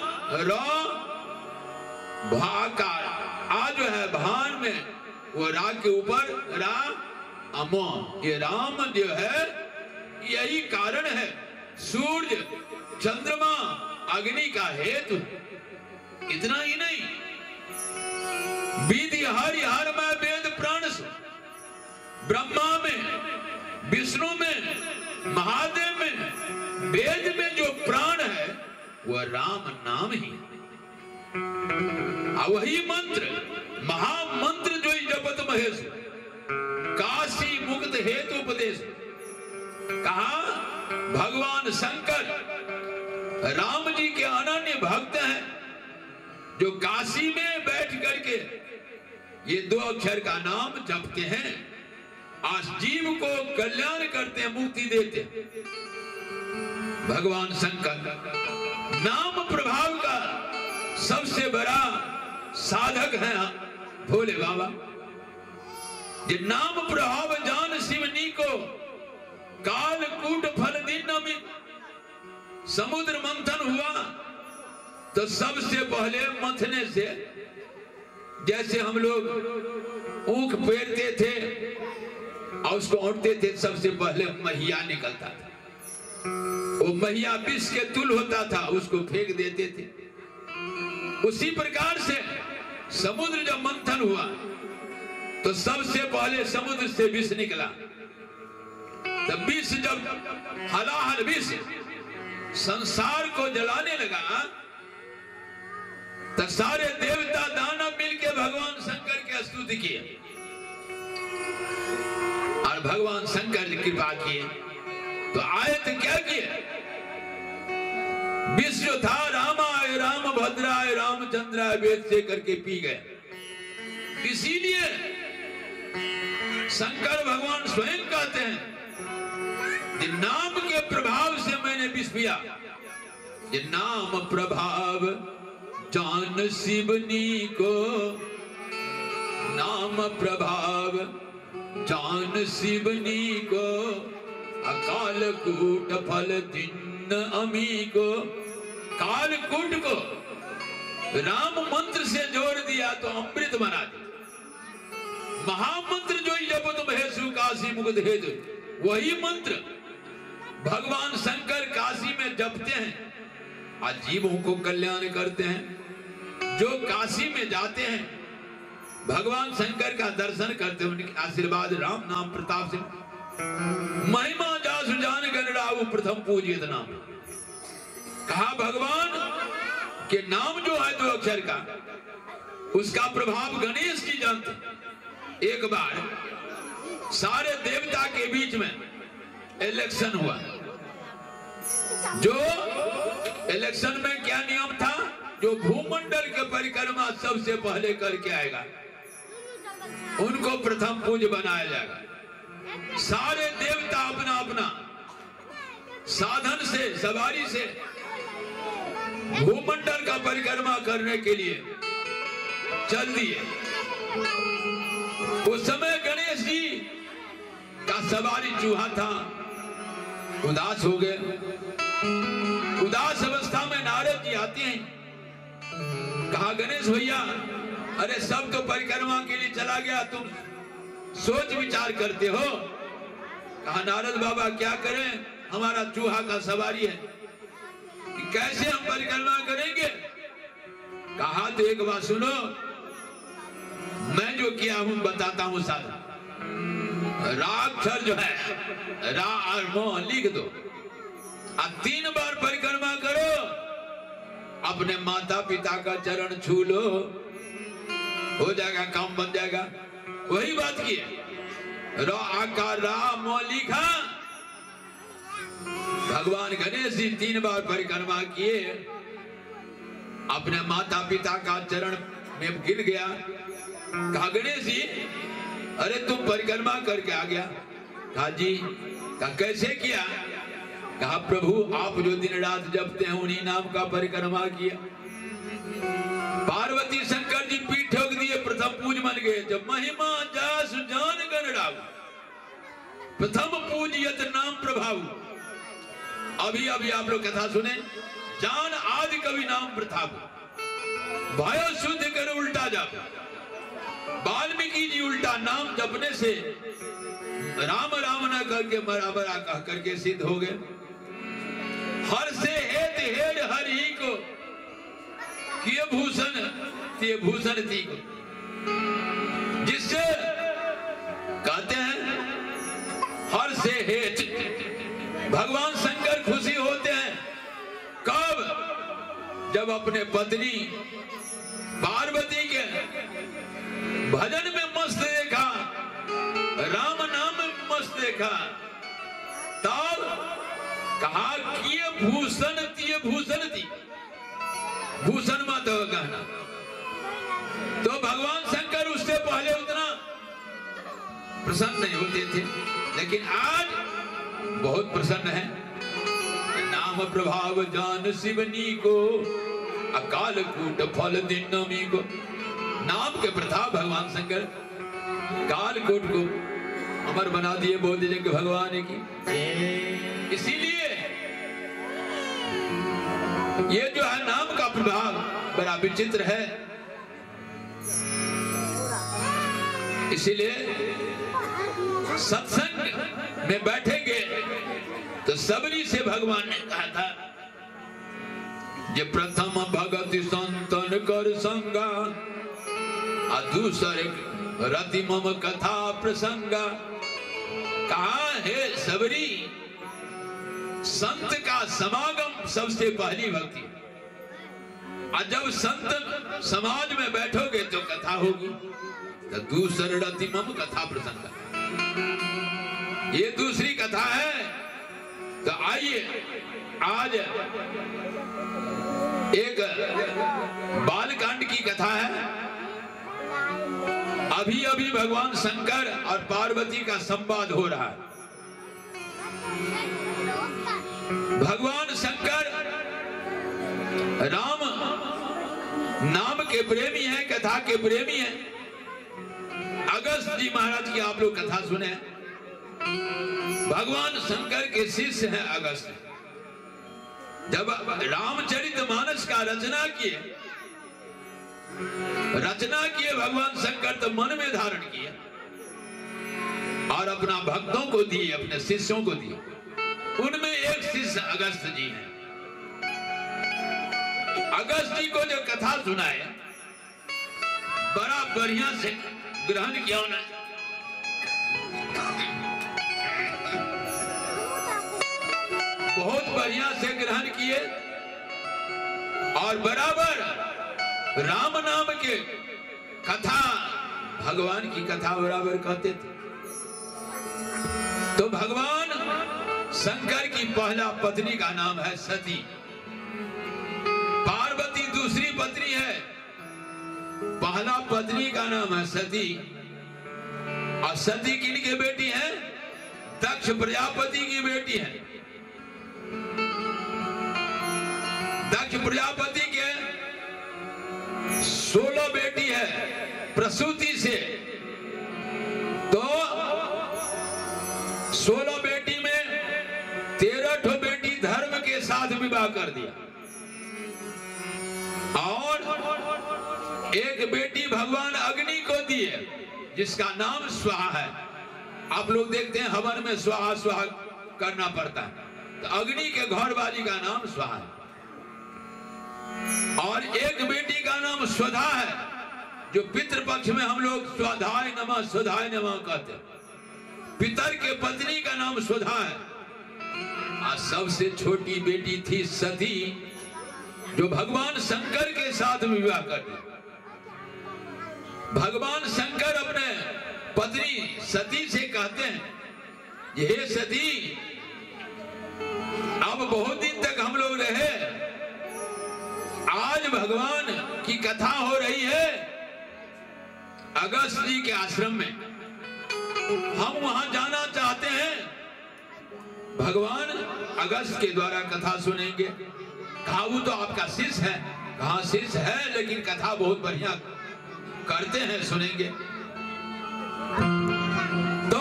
भाकार आ जो है भान में, वो रा के ऊपर रा अमो, ये राम जो है यही कारण है। सूर्य, चंद्रमा, अग्नि का हेतु। इतना ही नहीं, विधि हरि हर में वेद प्राण ब्रह्मा में, विष्णु में, महादेव में, वेद में जो प्राण है वह राम नाम ही। वही मंत्र, महामंत्र जो जपत महेश, काशी मुक्त हेतु उपदेश। कहा भगवान शंकर राम जी के अनन्य भक्त हैं, जो काशी में बैठ करके ये 2 अक्षर का नाम जपते हैं, आज जीव को कल्याण करते हैं, मुक्ति देते हैं। भगवान शंकर नाम प्रभाव का सबसे बड़ा साधक है भोले बाबा। ये नाम प्रभाव जान शिवनी को काल कूट फल दिन में समुद्र मंथन हुआ तो सबसे पहले मंथने से, जैसे हम लोग ऊख फेरते थे और उसको ओढ़ते थे, सबसे पहले महिया निकलता था। वो महिया विष के तुल होता था, उसको फेंक देते थे। उसी प्रकार से समुद्र जब मंथन हुआ तो सबसे पहले समुद्र से विष निकला। तब विष जब हलाहल विष संसार को जलाने लगा तो सारे देवता दानव मिलके भगवान शंकर की स्तुति किए और भगवान शंकर ने कृपा किए तो आए तो क्या किए, विष जो था रामाय राम भद्राय रामचंद्राय वेद से करके पी गए। इसीलिए शंकर भगवान स्वयं कहते हैं कि नाम के प्रभाव से मैंने विष पिया। ये नाम प्रभाव जान शिवनी को, नाम प्रभाव जान शिवनी को, अकाल कूट फल दिन अमी को। कालकूट को राम मंत्र से जोड़ दिया तो अमृत बना दिया। महामंत्र जो जपत महेशु काशी मुक्त हेतु, वही मंत्र भगवान शंकर काशी में जपते हैं और जीवों को कल्याण करते हैं। जो काशी में जाते हैं भगवान शंकर का दर्शन करते हैं, उनके आशीर्वाद राम नाम प्रताप से महिमा जासु जान गणराव प्रथम पूजित नाम। कहा भगवान के नाम जो है 2 अक्षर का, उसका प्रभाव गणेश जी जानते। एक बार सारे देवता के बीच में इलेक्शन हुआ। जो इलेक्शन में क्या नियम था, जो भूमंडल के परिक्रमा सबसे पहले करके आएगा उनको प्रथम पूज्य बनाया जाएगा। सारे देवता अपना अपना साधन से, सवारी से भूमंडल का परिक्रमा करने के लिए चल दिए। उस समय गणेश जी का सवारी चूहा था, उदास हो गए। उदास अवस्था में नारद जी आते हैं। कहा गणेश भैया, अरे सब तो परिक्रमा के लिए चला गया, तुम सोच विचार करते हो। कहा नारद बाबा क्या करें, हमारा चूहा का सवारी है, कि कैसे हम परिक्रमा करेंगे। कहा तो एक बात सुनो, मैं जो किया हूं बताता हूं साधन। राक्षर जो है रा और मोह लिख दो, अब 3 बार परिक्रमा करो, अपने माता पिता का चरण छू लो, हो जाएगा, काम बन जाएगा। वही बात की है, रा आकार रा मोह लिखा। भगवान गणेश जी 3 बार परिक्रमा किए, अपने माता पिता का चरण में गिर गया। कहा गणेश जी, अरे तुम परिक्रमा करके आ गया। कहा जी। कहा कैसे किया। कहा प्रभु आप जो दिन रात जपते हैं उन्हीं नाम का परिक्रमा किया। पार्वती शंकर जी पीठ ठोक दिए, प्रथम पूज बन गए। जब महिमा जास जान गणराव, प्रथम पूजियत नाम प्रभाव। अभी अभी आप लोग कथा सुने, जान आदि कवि नाम प्रताप, भयो शुद्ध कर उल्टा जाप। वाल्मीकि जी उल्टा नाम जपने से राम राम न करके बराबर कह करके सिद्ध हो गए। हर से हेत हेड हर ही को किए भूषण ते भूषण थी को, जिससे कहते हैं से हेत भगवान शंकर खुशी होते हैं कब? जब अपने पत्नी पार्वती के भजन में मस्त देखा, राम नाम में मस्त देखा, तब कहा कि ये भूषण थी, ये भूषण थी, भूषण मत हो कहना। तो भगवान शंकर उससे पहले उतना प्रसन्न नहीं होते थे, लेकिन आज बहुत प्रसन्न है। नाम प्रभाव जान शिवनी को, अकाल कूट फल दिन नमी को। नाम के प्रताप भगवान शंकर काल कोट को अमर बना दिए बोध जग भगवान की। इसीलिए ये जो है नाम का प्रभाव बड़ा विचित्र है। इसीलिए सत्संग में बैठेंगे तो सबरी से भगवान ने कहा था, ये प्रथम भगति संतन कर संगा, दूसरे रति मम कथा प्रसंगा। कहा है सबरी, संत का समागम सबसे पहली भक्ति। और जब संत समाज में बैठोगे तो कथा होगी, तो दूसरे रति मम कथा प्रसंगा, ये दूसरी कथा है। तो आइए आज एक बालकांड की कथा है। अभी अभी भगवान शंकर और पार्वती का संवाद हो रहा है। भगवान शंकर राम नाम के प्रेमी हैं, कथा के प्रेमी हैं। अगस्त जी महाराज की आप लोग कथा सुने। भगवान शंकर के शिष्य हैं अगस्त। जब रामचरितमानस का रचना किए भगवान शंकर, तो मन में धारण किए और अपना भक्तों को दिए, अपने शिष्यों को दिए। उनमें एक शिष्य अगस्त जी हैं। अगस्त जी को जो कथा सुनाए, बड़ा बढ़िया से ग्रहण किया उन्होंने। बहुत बढ़िया से ग्रहण किए और बराबर राम नाम के कथा, भगवान की कथा बराबर कहते थे। तो भगवान शंकर की पहला पत्नी का नाम है सती, पार्वती दूसरी पत्नी है। पहला पत्नी का नाम है सती, और सती किनकी बेटी है? दक्ष प्रजापति की बेटी है। दक्ष प्रजापति के 16 बेटी है प्रसूति से। तो 16 बेटी में 13 ठो बेटी धर्म के साथ विवाह कर दिया, और एक बेटी भगवान अग्नि को दिए, जिसका नाम स्वाहा है। आप लोग देखते हैं हवन में स्वाहा स्वाहा करना पड़ता है, तो अग्नि के घर वाली का नाम स्वाहा है। और एक बेटी का नाम स्वधा है, जो पितृपक्ष में हम लोग स्वधाय नमः कहते हैं। पितर के पत्नी का नाम स्वधा है। और सबसे छोटी बेटी थी सती, जो भगवान शंकर के साथ विवाह कर दी। भगवान शंकर अपने पत्नी सती से कहते हैं, हे सती, अब बहुत दिन तक हम लोग रहे, आज भगवान की कथा हो रही है अगस्त जी के आश्रम में, हम वहां जाना चाहते हैं। भगवान अगस्त के द्वारा कथा सुनेंगे। कहा वो तो आपका शिष्य है। कहा शिष्य है, लेकिन कथा बहुत बढ़िया करते हैं, सुनेंगे। तो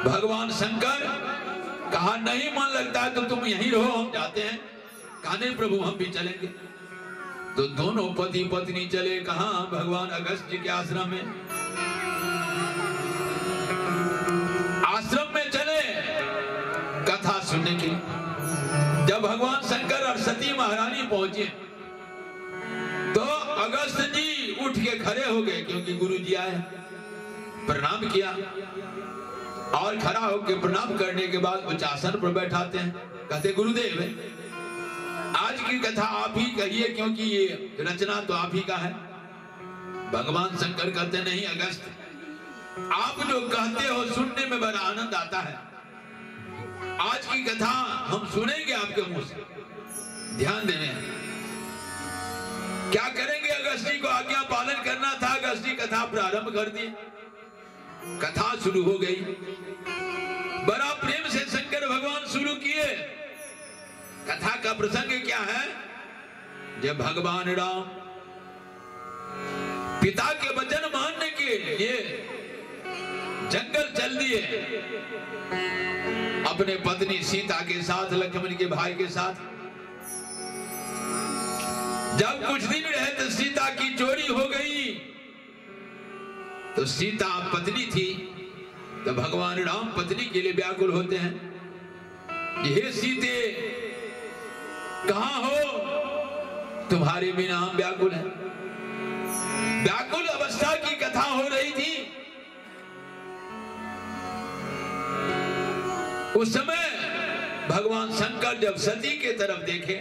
भगवान शंकर कहा नहीं मन लगता है तो तुम यहीं रहो, हम जाते हैं। कहा नहीं प्रभु, हम भी चलेंगे। तो दोनों पति पत्नी चले। कहा? भगवान अगस्त जी के आश्रम में। आश्रम में चले कथा सुनने के लिए। जब भगवान शंकर और सती महारानी पहुंचे, तो अगस्त जी उठ के खड़े हो गए, क्योंकि गुरु जी आए। प्रणाम किया। और खड़ा होकर प्रणाम करने के बाद उच्च आसन पर बैठाते हैं। कहते गुरुदेव आज की कथा आप ही कहिए, क्योंकि ये रचना तो आप ही का है। भगवान शंकर कहते नहीं अगस्त, आप जो कहते हो सुनने में बड़ा आनंद आता है। आज की कथा हम सुनेंगे आपके मुंह से। ध्यान देने क्या करेंगे, अगस्त जी को आज्ञा पालन करना था। अगस्त जी कथा प्रारंभ कर दी, कथा शुरू हो गई। बड़ा प्रेम से शंकर भगवान शुरू किए। कथा का प्रसंग क्या है, जब भगवान राम पिता के वचन मानने के लिए जंगल चल दिए, अपने पत्नी सीता के साथ, लक्ष्मण के भाई के साथ। जब कुछ दिन रहे तो सीता की चोरी हो गई। तो सीता पत्नी थी, तो भगवान राम पत्नी के लिए व्याकुल होते हैं, हे सीते कहां हो, तुम्हारे बिना हम व्याकुल हैं। व्याकुल अवस्था की कथा हो रही थी। उस समय भगवान शंकर जब सती के तरफ देखे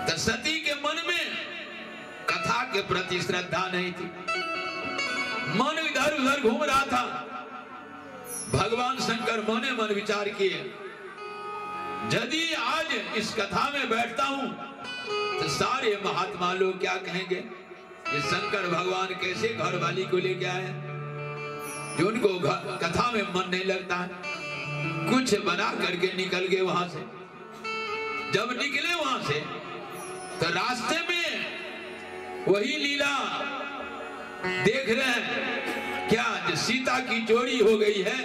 तो सती के मन में कथा के प्रति श्रद्धा नहीं थी, मन इधर उधर घूम रहा था। भगवान शंकर मने मन विचार किए, यदि आज इस कथा में बैठता हूं तो सारे महात्मा लोग क्या कहेंगे कि शंकर भगवान कैसे घर वाली को लेके आए, जो उनको कथा में मन नहीं लगता है। कुछ बना करके निकल गए वहां से। जब निकले वहां से तो रास्ते में वही लीला देख रहे हैं, क्या सीता की चोरी हो गई है।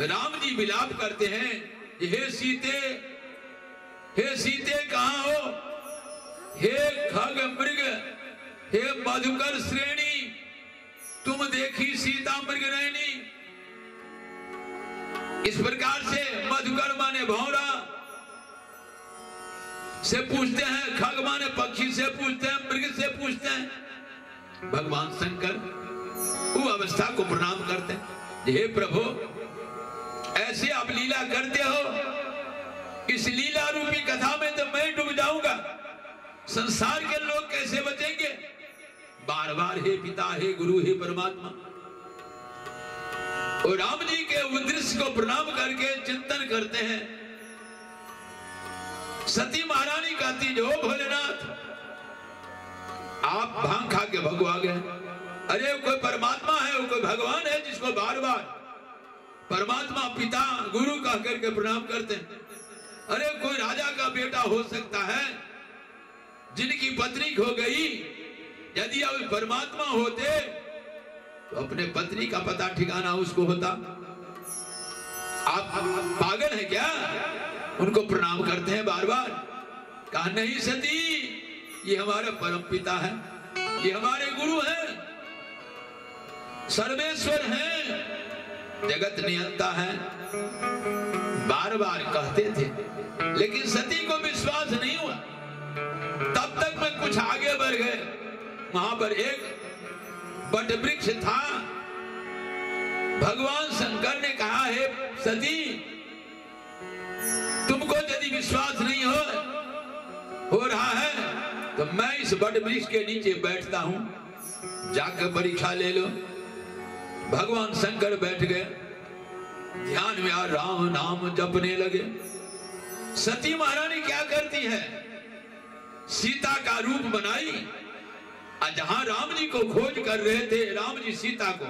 राम जी विलाप करते हैं, हे सीते कहां हो, हे खग मृग, हे मधुकर श्रेणी, तुम देखी सीता मृग रैनी। इस प्रकार से मधुकर माने भौरा से पूछते हैं, खग माने पक्षी से पूछते हैं, मृग से पूछते हैं। भगवान शंकर वो अवस्था को प्रणाम करते हैं, हे प्रभु ऐसे आप लीला करते हो, इस लीला रूपी कथा में तो मैं डूब जाऊंगा, संसार के लोग कैसे बचेंगे। बार बार हे पिता, हे गुरु, हे परमात्मा। और राम जी के उद्देश्य को प्रणाम करके चिंतन करते हैं। सती महारानी कहती, जो भोलेनाथ आप भांग खा के भगवा गए। अरे कोई परमात्मा है, वो कोई भगवान है जिसको बार बार परमात्मा पिता गुरु कह करके प्रणाम करते हैं। अरे कोई राजा का बेटा हो सकता है जिनकी पत्नी खो गई, यदि अब परमात्मा होते तो अपने पत्नी का पता ठिकाना उसको होता। आप पागल है क्या, उनको प्रणाम करते हैं बार बार। कहा नहीं सती, ये हमारे परम पिता है, ये हमारे गुरु हैं, सर्वेश्वर हैं, जगत नियंता है। बार बार कहते थे, लेकिन सती को विश्वास नहीं हुआ। तब तक में कुछ आगे बढ़ गए। वहां पर एक बट वृक्ष था। भगवान शंकर ने कहा, है सती तुमको यदि विश्वास नहीं हो रहा है तो मैं इस बट वृक्ष के नीचे बैठता हूं, जाकर परीक्षा ले लो। भगवान शंकर बैठ गए, ध्यान में राम नाम जपने लगे। सती महारानी क्या करती है, सीता का रूप बनाई, और जहां राम जी को खोज कर रहे थे, राम जी सीता को,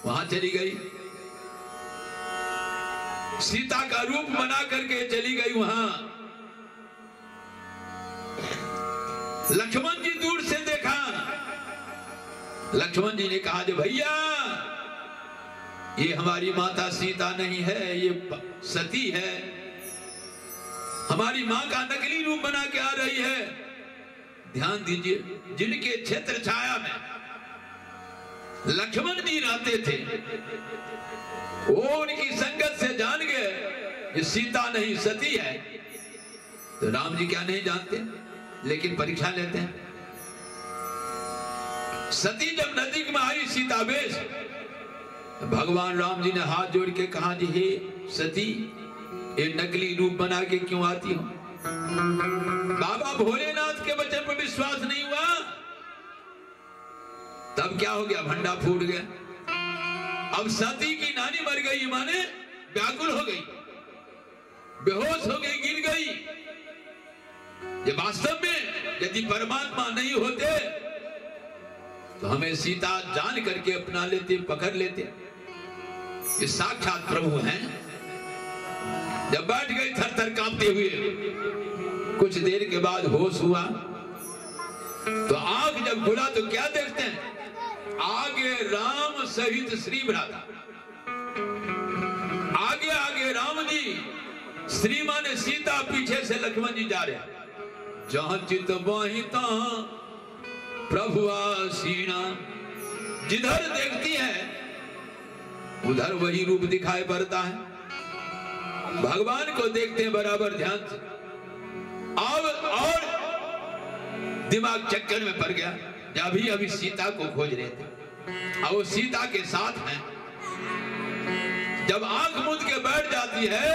वहां चली गई। सीता का रूप बना करके चली गई वहां। लक्ष्मण जी दूर से देखा। लक्ष्मण जी ने कहा, जो भैया ये हमारी माता सीता नहीं है, ये सती है, हमारी मां का नकली रूप बना के आ रही है। ध्यान दीजिए, जिनके क्षेत्र छाया में लक्ष्मण जी रहते थे, वो उनकी संगत से जान गए ये सीता नहीं सती है। तो राम जी क्या नहीं जानते, लेकिन परीक्षा लेते हैं। सती जब नजदीक में आई सीता वेश, भगवान राम जी ने हाथ जोड़ के कहा, जी हे सती, ये नकली रूप बना के क्यों आती हो? बाबा भोलेनाथ के वचन पर विश्वास नहीं हुआ, तब क्या हो गया? भंडा फूट गया। अब सती की नानी मर गई, माने व्याकुल हो गई, बेहोश हो गई, गिर गई। ये वास्तव में यदि परमात्मा नहीं होते तो हमें सीता जान करके अपना लेते, पकड़ लेते। ये साक्षात प्रभु हैं। जब बैठ गई थर थर कांपते हुए, कुछ देर के बाद होश हुआ तो आंख जब खुला तो क्या देखते हैं? आगे राम सहित श्री भ्राता, आगे आगे राम जी, श्री माने सीता, पीछे से लक्ष्मण जी जा रहे। जहां चित वहीं तहां प्रभु आसीना, जिधर देखती है उधर वही रूप दिखाई पड़ता है। भगवान को देखते हैं बराबर ध्यान से। अब और दिमाग चक्कर में पड़ गया, अभी अभी सीता को खोज रहे थे और वो सीता के साथ हैं। जब आंख मूंद के बैठ जाती है,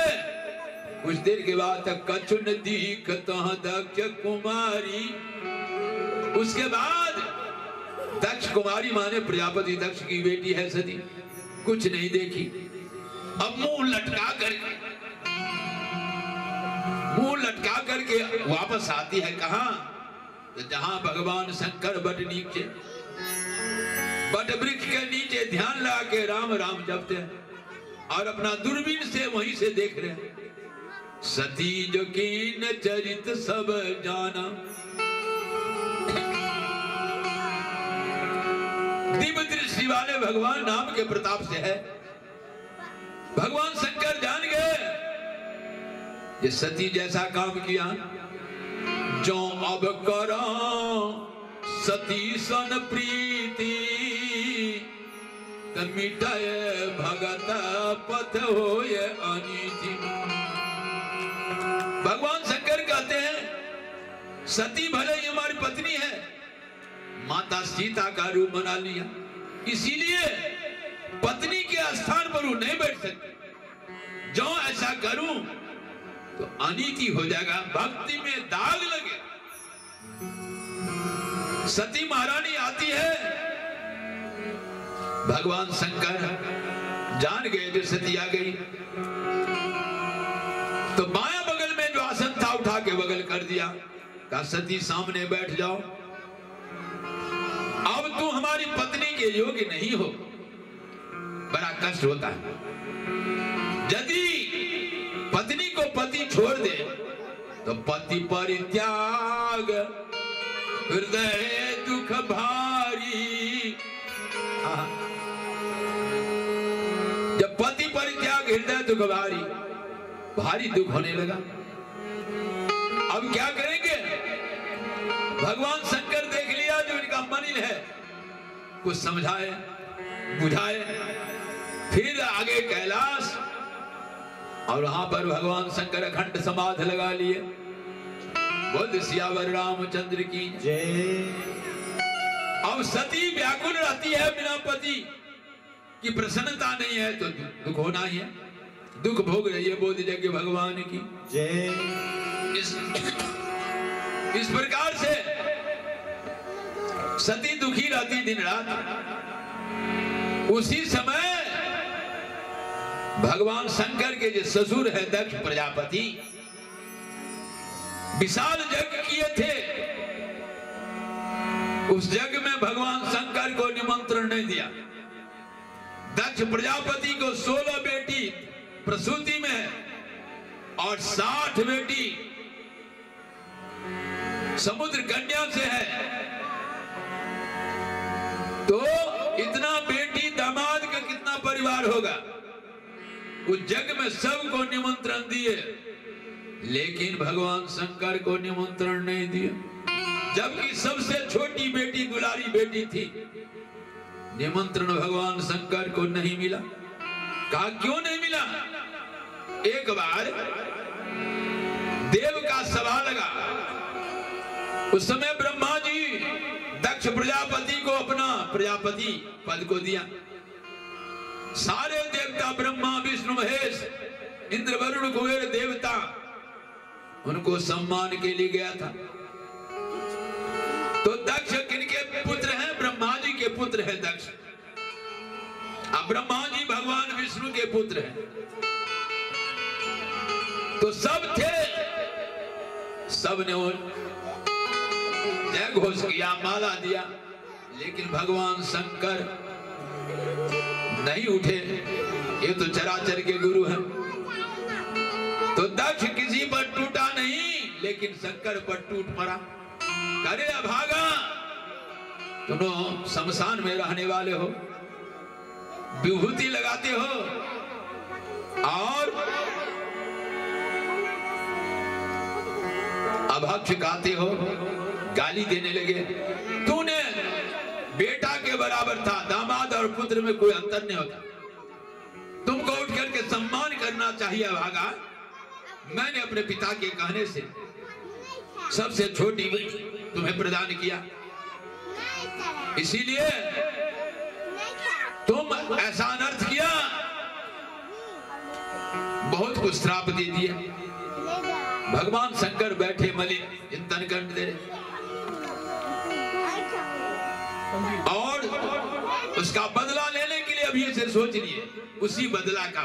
कुछ देर के बाद तक कछु न दिखत दक्ष कुमारी। उसके बाद दक्ष कुमारी माने प्रजापति दक्ष की बेटी है सती, कुछ नहीं देखी। अब मुंह लटका करके वापस आती है। कहां? तो जहां भगवान शंकर बट नीचे, बट वृक्ष के नीचे ध्यान लगा के राम राम जपते हैं और अपना दूरबीन से वहीं से देख रहे हैं। सती जो कीन चरित सब जाना, दिव्य दृष्टि वाले भगवान नाम के प्रताप से है। भगवान शंकर जान गए ये सती जैसा काम किया, जो अब करो सती सन प्रीति, मिटाए भगत पथ होए अनीति। भगवान शंकर कहते हैं सती भले ही हमारी पत्नी है, माता सीता का रूप बना लिया, इसीलिए पत्नी के स्थान पर वो नहीं बैठ सकती। जो ऐसा करूं तो अनीति हो जाएगा, भक्ति में दाग लगे। सती महारानी आती है, भगवान शंकर जान गए जो सती आ गई तो बाया बगल में जो आसन था उठा के बगल कर दिया, कहा सती सामने बैठ जाओ, अब तू हमारी पत्नी के योग्य नहीं हो। बड़ा कष्ट होता है यदि पत्नी को पति छोड़ दे तो पति परित्याग हृदय दुख भारी। जब पति परित्याग हृदय दुख भारी, भारी दुख होने लगा। अब क्या करेंगे? भगवान शंकर देख लिया जो इनका मनिल है, कुछ समझाए बुझाए, फिर आगे कैलाश और वहां पर भगवान शंकर अखंड समाधि लगा लिए। बुद्ध सियावर रामचंद्र की जय। अब सती व्याकुल रहती है, बिना पति की प्रसन्नता नहीं है तो दुख होना ही है, दुख भोग रही है बोध यज्ञ भगवान की जय। इस प्रकार से सती दुखी रहती दिन रात। उसी समय भगवान शंकर के जो ससुर है दक्ष प्रजापति, विशाल यज्ञ किए थे। उस यज्ञ में भगवान शंकर को निमंत्रण नहीं दिया। दक्ष प्रजापति को 16 बेटी प्रसूति में और 60 बेटी समुद्र कन्या से है, तो इतना बेटी दामाद का कितना परिवार होगा। उस जग में सबको निमंत्रण दिए, लेकिन भगवान शंकर को निमंत्रण नहीं दिया। जबकि सबसे छोटी बेटी दुलारी बेटी थी, निमंत्रण भगवान शंकर को नहीं मिला। कहा क्यों नहीं मिला? एक बार देव का सभा लगा, उस समय ब्रह्मा जी दक्ष प्रजापति को अपना प्रजापति पद को दिया। सारे देवता ब्रह्मा विष्णु महेश इंद्र वरुण कुबेर देवता उनको सम्मान के लिए गया था। तो दक्ष किनके पुत्र हैं? ब्रह्मा जी के पुत्र हैं दक्ष। अब ब्रह्मा जी भगवान विष्णु के पुत्र हैं। तो सब थे, सब ने जय घोष किया, माला दिया, लेकिन भगवान शंकर नहीं उठे। ये तो चराचर के गुरु हैं। तो दक्ष किसी पर टूटा नहीं, लेकिन शंकर पर टूट पड़ा। करे अभागा, तुम शमशान में रहने वाले हो, विभूति लगाते हो और अभक्ष खाते हो, गाली देने लगे। तूने बेटा के बराबर था, दामाद और पुत्र में कोई अंतर नहीं होता। तुमको उठ करके सम्मान करना चाहिए भागा। मैंने अपने पिता के कहने से सबसे छोटी बेटी तुम्हें प्रदान किया, इसीलिए तुम ऐसा अनर्थ किया, बहुत कुछ श्राप दे दिया। भगवान शंकर बैठे मलिन चिंतन कर दे और उसका बदला लेने के लिए अभी से सोच लिए। उसी बदला का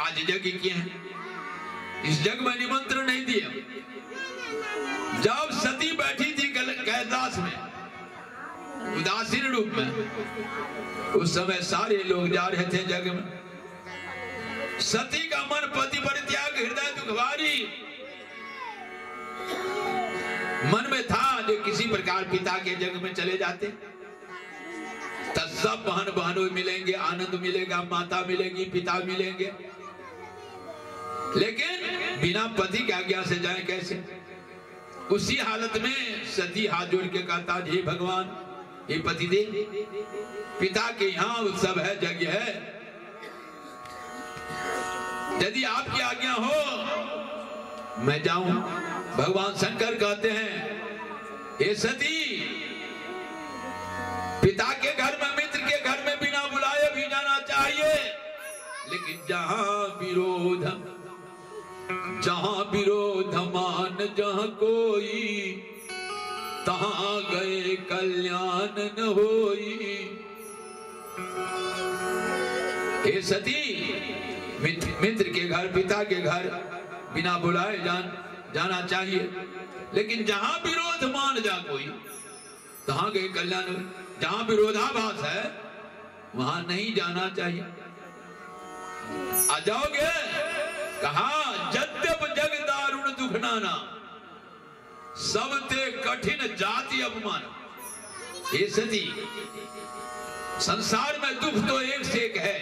आज यज्ञ किए हैं। इस यज्ञ में निमंत्रण नहीं दिया। जब सती बैठी थी कैलाश में उदासीन रूप में, उस समय सारे लोग जा रहे थे यज्ञ में। सती का मन पति परित्याग हृदय दुख भारी मन में था, जो किसी प्रकार पिता के यज्ञ में चले जाते, तब सब बहन बहनों मिलेंगे, आनंद मिलेगा, माता मिलेगी, पिता मिलेंगे, लेकिन बिना पति की आज्ञा से जाए कैसे? उसी हालत में सती हाथ जोड़ के कहता, हे भगवान, हे पति दे, पिता के यहाँ उत्सव है, यज्ञ है, यदि आपकी आज्ञा हो मैं जाऊं। भगवान शंकर कहते हैं, हे सती, पिता के घर में, मित्र के घर में बिना बुलाए भी जाना चाहिए, लेकिन जहां विरोध मान जहां कोई, तहां गए कल्याण न होई। हे सती, मित्र के घर, पिता के घर बिना बुलाए जाना चाहिए, लेकिन जहां विरोध मान जा कोई, तहां गए कल्याण। जहां विरोधाभास है वहां नहीं जाना चाहिए। आ जाओगे? कहा, यद्यप जग दारुण दुख नाना, सबते कठिन जाति अपमान। हे सती, संसार में दुख तो एक से एक है,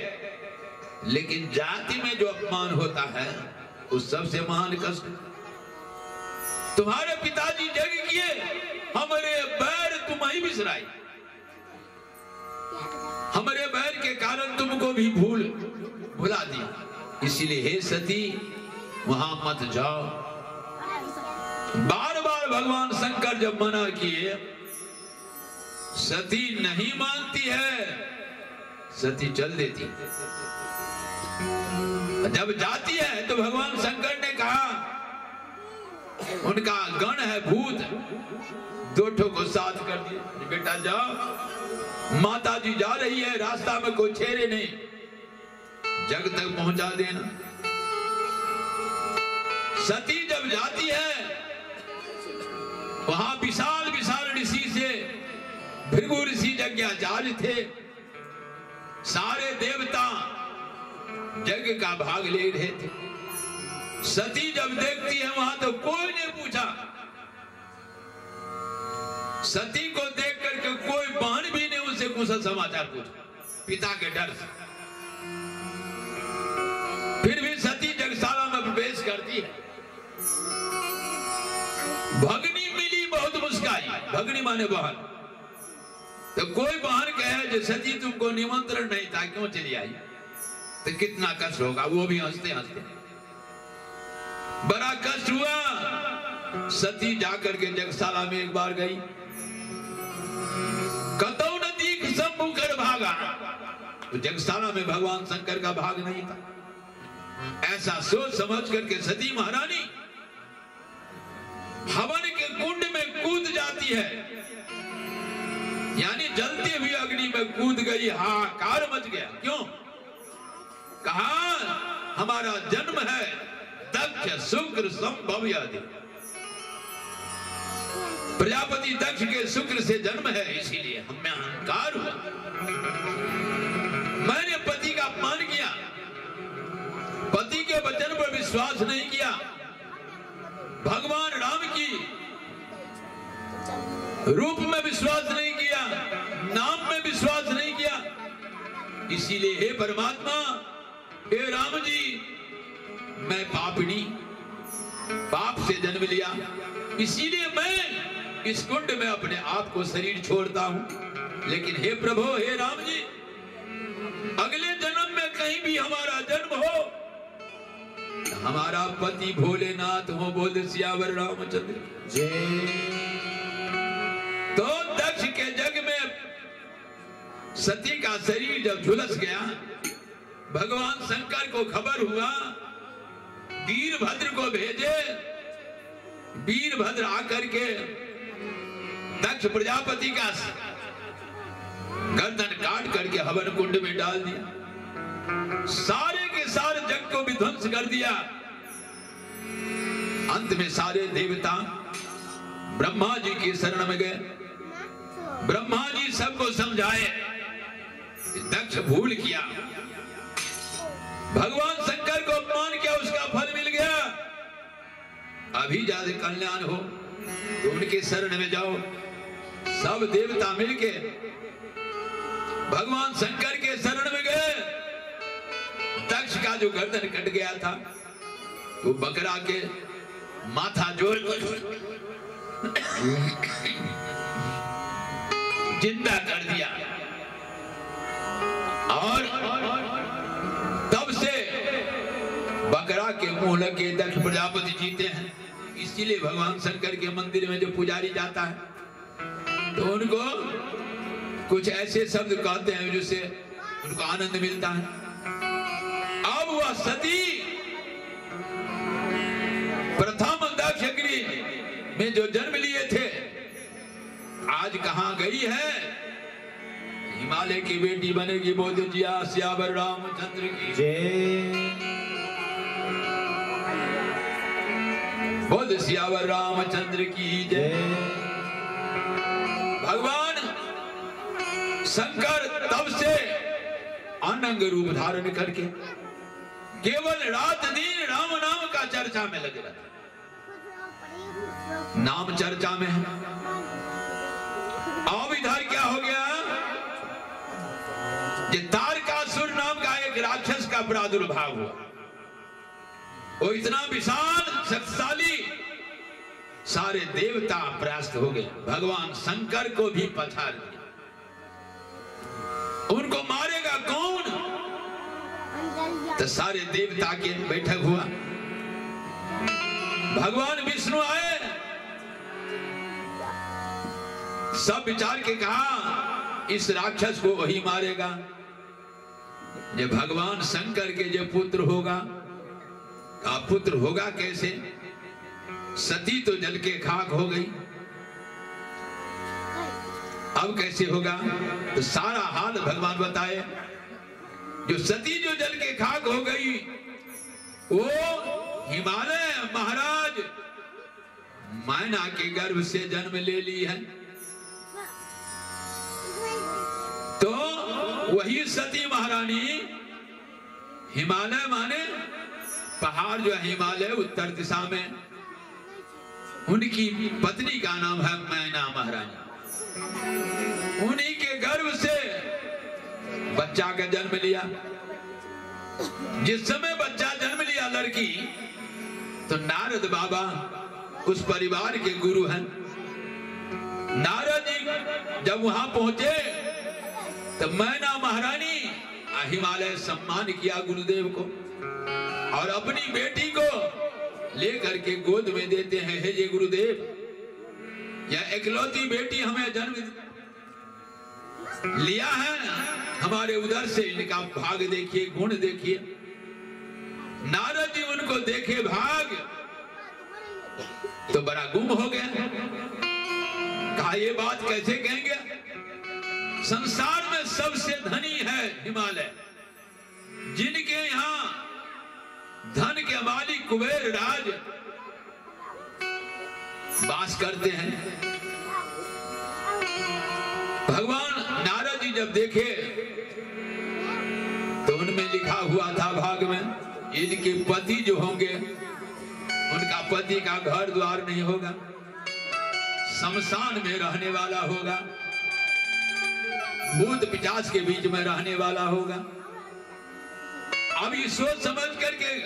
लेकिन जाति में जो अपमान होता है वो सबसे महान कष्ट। तुम्हारे पिताजी यज्ञ किए, हमारे बैर तुम ही बिसराई, हमारे बैर के कारण तुमको भी भुला दिया। इसीलिए हे सती, वहां मत जाओ। बार बार भगवान शंकर जब मना किए, सती नहीं मानती है, सती चल देती। जब जाती है तो भगवान शंकर ने कहा, उनका गण है भूत, दो ठो को साथ कर दिए, बेटा जाओ, माता जी जा रही है, रास्ता में कोई छेड़े नहीं, जग तक पहुंचा देना। सती जब जाती है, वहां विशाल विशाल ऋषि से, भृगु ऋषि यज्ञाचार्य थे, सारे देवता यज्ञ का भाग ले रहे थे। सती जब देखती है वहां, तो कोई ने पूछा, सती को देख करके कोई बहन भी नहीं उनसे कुशल समाचार पूछा, पिता के डर से। फिर भी सती जगशाला में प्रवेश करती है। भगनी मिली, बहुत मुस्काई, भगनी माने बहन। तो कोई बहन कहे, जो सती तुमको निमंत्रण नहीं था, क्यों चली आई? तो कितना कष्ट होगा। वो भी हंसते हंसते, बड़ा कष्ट हुआ। सती जाकर के जगशाला में एक बार गई, कतौ न दीख शंभु कर भागा, तो जगशाला में भगवान शंकर का भाग नहीं था। ऐसा सोच समझ करके सती महारानी हवन के कुंड में कूद जाती है, यानी जलती हुई अग्नि में कूद गई। हाहाकार मच गया। क्यों? कहा हमारा जन्म है दक्ष शुक्र संभव आदि, प्रजापति दक्ष के शुक्र से जन्म है, इसीलिए हम में अहंकार हुआ। मैंने पति का अपमान किया, पति के वचन पर विश्वास नहीं किया, भगवान राम की रूप में विश्वास नहीं किया, नाम में विश्वास नहीं किया। इसीलिए हे परमात्मा, हे राम जी, मैं पापिनी, पाप से जन्म लिया, इसीलिए मैं इस कुंड में अपने आप को शरीर छोड़ता हूं। लेकिन हे प्रभु, हे राम जी, अगले जन्म में कहीं भी हमारा जन्म हो, हमारा पति भोलेनाथ हो। बोल सियावर रामचंद्र जय। तो दक्ष के जग में सती का शरीर जब झुलस गया, भगवान शंकर को खबर हुआ, वीरभद्र को भेजे। वीरभद्र आकर के दक्ष प्रजापति का गर्दन काट करके हवन कुंड में डाल दिया, सारे के सारे जग को विध्वंस कर दिया। अंत में सारे देवता ब्रह्मा जी की शरण में गए। ब्रह्मा जी सबको समझाए, दक्ष भूल किया, भगवान शंकर को अपमान किया, उसका फल मिल गया। अभी ज्यादा कल्याण हो तो उनके शरण में जाओ। सब देवता मिलके भगवान शंकर के शरण में गए। दक्ष का जो गर्दन कट गया था, तो बकरा के माथा जोड़ जिंदा कर दिया। और तब से बकरा के मुंह लगे दक्ष प्रजापति जीते हैं। इसीलिए भगवान शंकर के मंदिर में जो पुजारी जाता है तो उनको कुछ ऐसे शब्द कहते हैं जिससे उनको आनंद मिलता है। अब वह सती प्रथम दक्ष अग्नि में जो जन्म लिए थे, आज कहां गई है? हिमालय की बेटी बनेगी। बोल जिया सियावर रामचंद्र की जय। बोल सियावर रामचंद्र की जय। भगवान शंकर तब से अनंग रूप धारण करके केवल रात दिन राम नाम का चर्चा में लगे रहते। नाम चर्चा में है। अब इधर क्या हो गया? तारकासुर नाम का एक राक्षस का प्रादुर्भाव हुआ। वो इतना विशाल शक्तिशाली, सारे देवता परास्त हो गए। भगवान शंकर को भी पछाड़ दिया। उनको मारेगा कौन? तो सारे देवता के बैठक हुआ। भगवान विष्णु आए, सब विचार के कहा इस राक्षस को वही मारेगा। ये भगवान शंकर के जो पुत्र होगा, का पुत्र होगा कैसे? सती तो जल के खाक हो गई, अब कैसे होगा? तो सारा हाल भगवान बताए। जो सती जो जल के खाक हो गई, वो हिमालय महाराज मैना के गर्भ से जन्म ले ली है। तो वही सती महारानी, हिमालय माने पहाड़ जो है हिमालय उत्तर दिशा में, उनकी पत्नी का नाम है मैना महारानी। उन्हीं के गर्भ से बच्चा का जन्म लिया। जिस समय बच्चा जन्म लिया लड़की, तो नारद बाबा उस परिवार के गुरु हैं। नारद जी जब वहां पहुंचे तो मैना महारानी हिमालय सम्मान किया गुरुदेव को, और अपनी बेटी को लेकर के गोद में देते हैं। हे ये गुरुदेव, यह इकलौती बेटी हमें जन्म लिया है, हमारे उधर से इनका भाग देखिए, गुण देखिए। नारद जी उनको देखे भाग तो बड़ा गुम हो गया। कहा ये बात कैसे कहेंगे? संसार में सबसे धनी है हिमालय, जिनके यहां धन के मालिक कुबेर राज वास करते हैं। भगवान नारद जी जब देखे तो उनमें लिखा हुआ था भाग में, इनके पति जो होंगे उनका पति का घर द्वार नहीं होगा, शमशान में रहने वाला होगा, भूत पिशाच के बीच में रहने वाला होगा। अब ये सोच समझ करके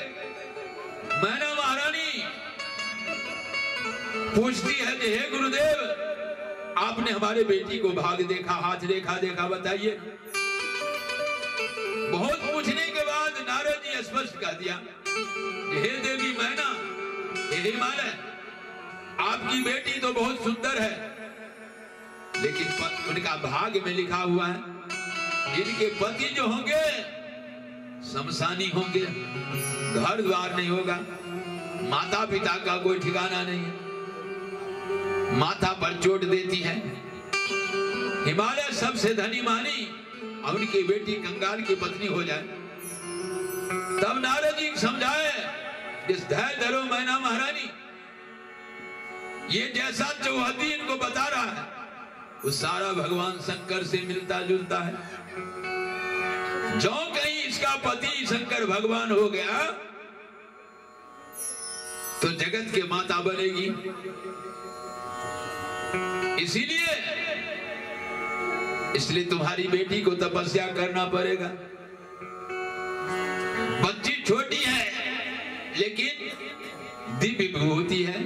मैना महारानी पूछती है कि हे गुरुदेव, आपने हमारे बेटी को भाग देखा, हाथ देखा, बताइए। बहुत पूछने के बाद नारद जी स्पष्ट कर दिया, हे देवी मैना, हे हिमालय, आपकी बेटी तो बहुत सुंदर है, लेकिन उनका भाग में लिखा हुआ है इनके पति जो होंगे शमशानी होंगे, घर द्वार नहीं होगा, माता पिता का कोई ठिकाना नहीं है, माथा पर चोट देती है। हिमालय सबसे धनी मानी, अब उनकी बेटी कंगाल की पत्नी हो जाए। तब नारद जी समझाए, जिस धैर्य धरो मैना महारानी, ये जैसा चौहदी इनको बता रहा है वो सारा भगवान शंकर से मिलता जुलता है। जो कहीं इसका पति शंकर भगवान हो गया तो जगत के माता बनेगी। इसलिए तुम्हारी बेटी को तपस्या करना पड़ेगा। बच्ची छोटी है लेकिन दिव्य विभूति है।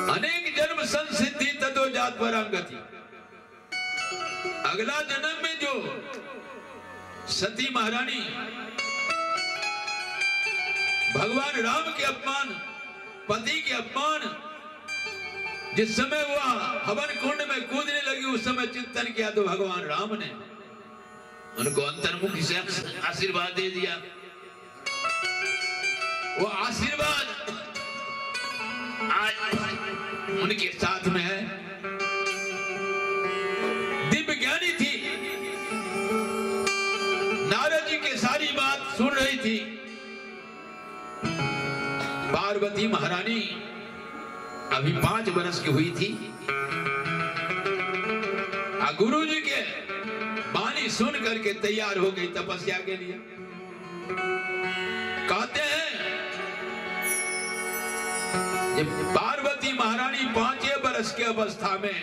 अनेक जन्म संसिद्धि ततो जात परांगति। अगला जन्म में जो सती महारानी भगवान राम के अपमान, पति के अपमान, जिस समय वह हवन कुंड में कूदने लगी उस समय चिंतन किया तो भगवान राम ने उनको अंतर्मुखी से आशीर्वाद दे दिया। वो आशीर्वाद आज उनके साथ में है। दिव्य ज्ञानी थी, नारद जी के सारी बात सुन रही थी। पार्वती महारानी अभी 5 वर्ष की हुई थी। गुरु जी के वाणी सुन करके तैयार हो गई तपस्या के लिए। कहते हैं ये पार्वती महारानी 5 वर्ष की अवस्था में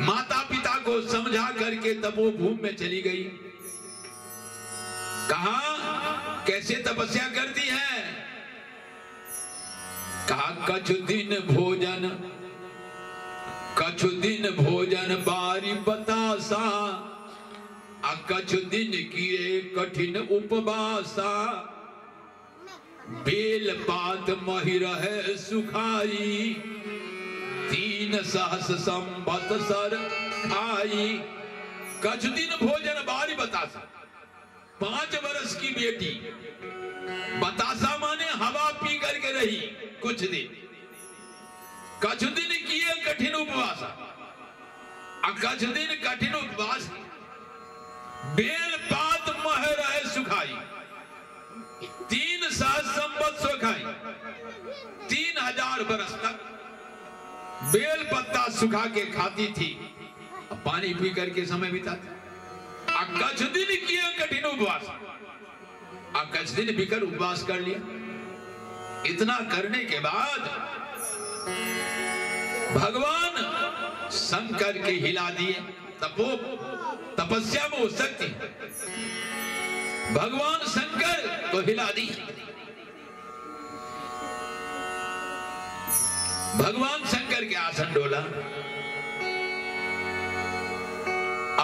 माता पिता को समझा करके तपोभूमि में चली गई। कहा कैसे तपस्या करती है? कहा कछु दिन भोजन बारी बतासा, कछु दिन किए कठिन उपवासा, बेल पात मही रहे सुखाई, 3 सहस संवत्सर खाई। कछु दिन भोजन बारी बतासा, 5 वर्ष की बेटी, बतासा माने हवा पी करके रही कुछ दिन। कछु दिन किए कठिन उपवास, कछ दिन कठिन उपवास, बेल पात मह रहे सुखाई, 3 सहस संवत्सर खाई। 3000 वर्ष तक बेल पत्ता सुखा के खाती थी, पानी पी करके समय बिताती। कछ दिन किए कठिन उपवास, कछ दिन पीकर उपवास कर लिया। इतना करने के बाद भगवान शंकर के हिला दिए। तपस्या में हो सकती, भगवान शंकर को हिला दी। भगवान शंकर के आसन डोला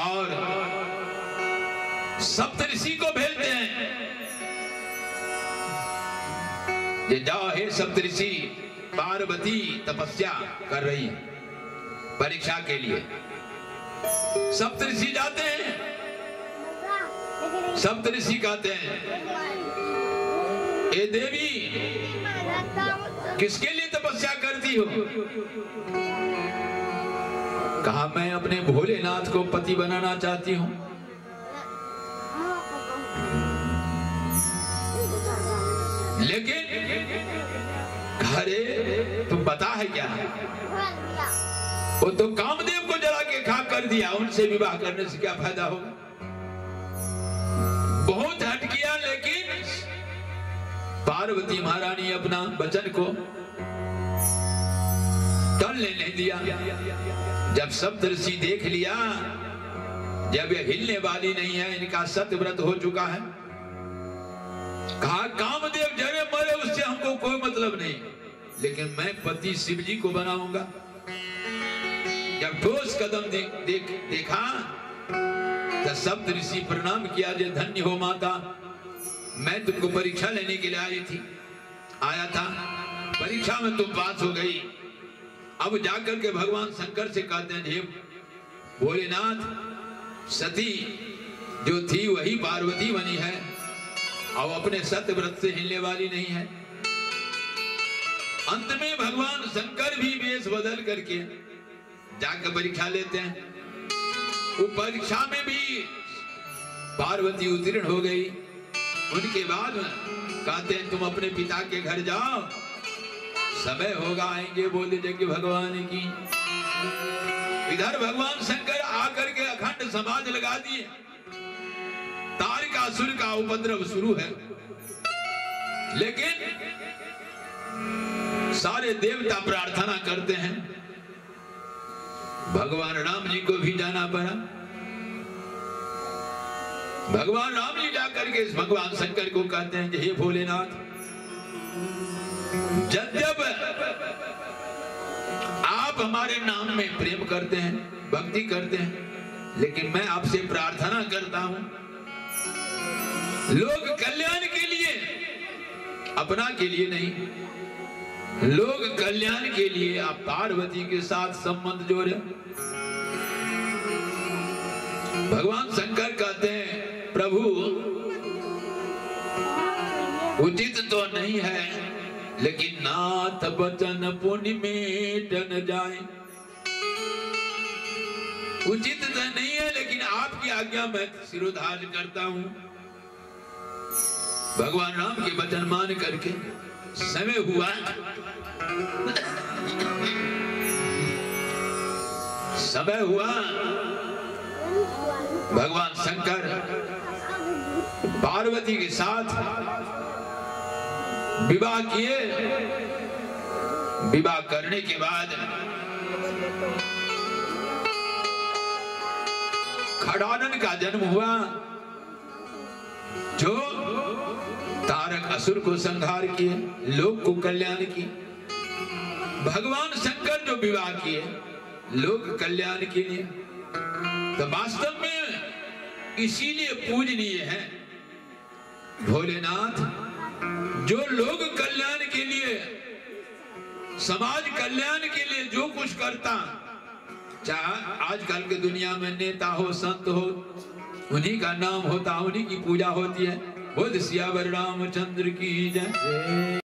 और सप्तऋषि को भेजते हैं, ये जाओ हे सप्तऋषि, पार्वती तपस्या कर रही है परीक्षा के लिए। सप्तऋषि जाते हैं, सप्तऋषि कहते हैं ए देवी किसके लिए तपस्या करती हो? कहा मैं अपने भोलेनाथ को पति बनाना चाहती हूं। लेकिन अरे तुम पता है क्या, वो तो कामदेव को जला के खाक कर दिया, उनसे विवाह करने से क्या फायदा होगा? बहुत हट किया, लेकिन पार्वती महारानी अपना वचन को टलने नहीं दिया। जब सप्तऋषि देख लिया जब ये हिलने वाली नहीं है, इनका सत्यव्रत हो चुका है, कहा कामदेव जरे मरे उससे हमको कोई मतलब नहीं, लेकिन मैं पति शिव जी को बनाऊंगा। जब ठोस कदम देखा तो सप्तऋषि प्रणाम किया, जे धन्य हो माता, मैं तुमको परीक्षा लेने के लिए आया था, परीक्षा में तुम पास हो गई। अब जाकर के भगवान शंकर से कहते हैं, हे भोलेनाथ, सती जो थी वही पार्वती बनी है और अपने सत्यव्रत से हिलने वाली नहीं है। अंत में भगवान शंकर भी वेश बदल करके जाकर परीक्षा लेते हैं। वो परीक्षा में भी पार्वती उत्तीर्ण हो गई। उनके बाद कहते हैं तुम अपने पिता के घर जाओ, समय होगा आएंगे बोले जग भगवान की। इधर भगवान शंकर आकर के अखंड समाज लगा दिए। तारकासुर का उपद्रव शुरू है, लेकिन सारे देवता प्रार्थना करते हैं। भगवान राम जी को भी जाना पड़ा। भगवान राम जी जाकर के भगवान शंकर को कहते हैं, हे भोलेनाथ, जब आप हमारे नाम में प्रेम करते हैं, भक्ति करते हैं, लेकिन मैं आपसे प्रार्थना करता हूं लोक कल्याण के लिए, अपना के लिए नहीं, लोक कल्याण के लिए आप पार्वती के साथ संबंध जोड़े। भगवान शंकर कहते हैं, प्रभु उचित तो नहीं है, लेकिन नाथ बचन पुण्य में टन जाए। उचित तो नहीं है, लेकिन आपकी आज्ञा मैं सिरोधार्य करता हूं। भगवान राम के वचन मान करके समय हुआ, समय हुआ, भगवान शंकर पार्वती के साथ विवाह किए। विवाह करने के बाद खड़ानन का जन्म हुआ, जो तारक असुर को संहार किए, लोक को कल्याण की। भगवान शंकर जो विवाह किए लोक कल्याण के लिए, तो वास्तव में इसीलिए पूजनीय है भोलेनाथ, जो लोक कल्याण के लिए, समाज कल्याण के लिए जो कुछ करता, चाहे आजकल के दुनिया में नेता हो, संत हो, उन्हीं का नाम होता, उन्हीं की पूजा होती है। बोध सियावर रामचंद्र की जय।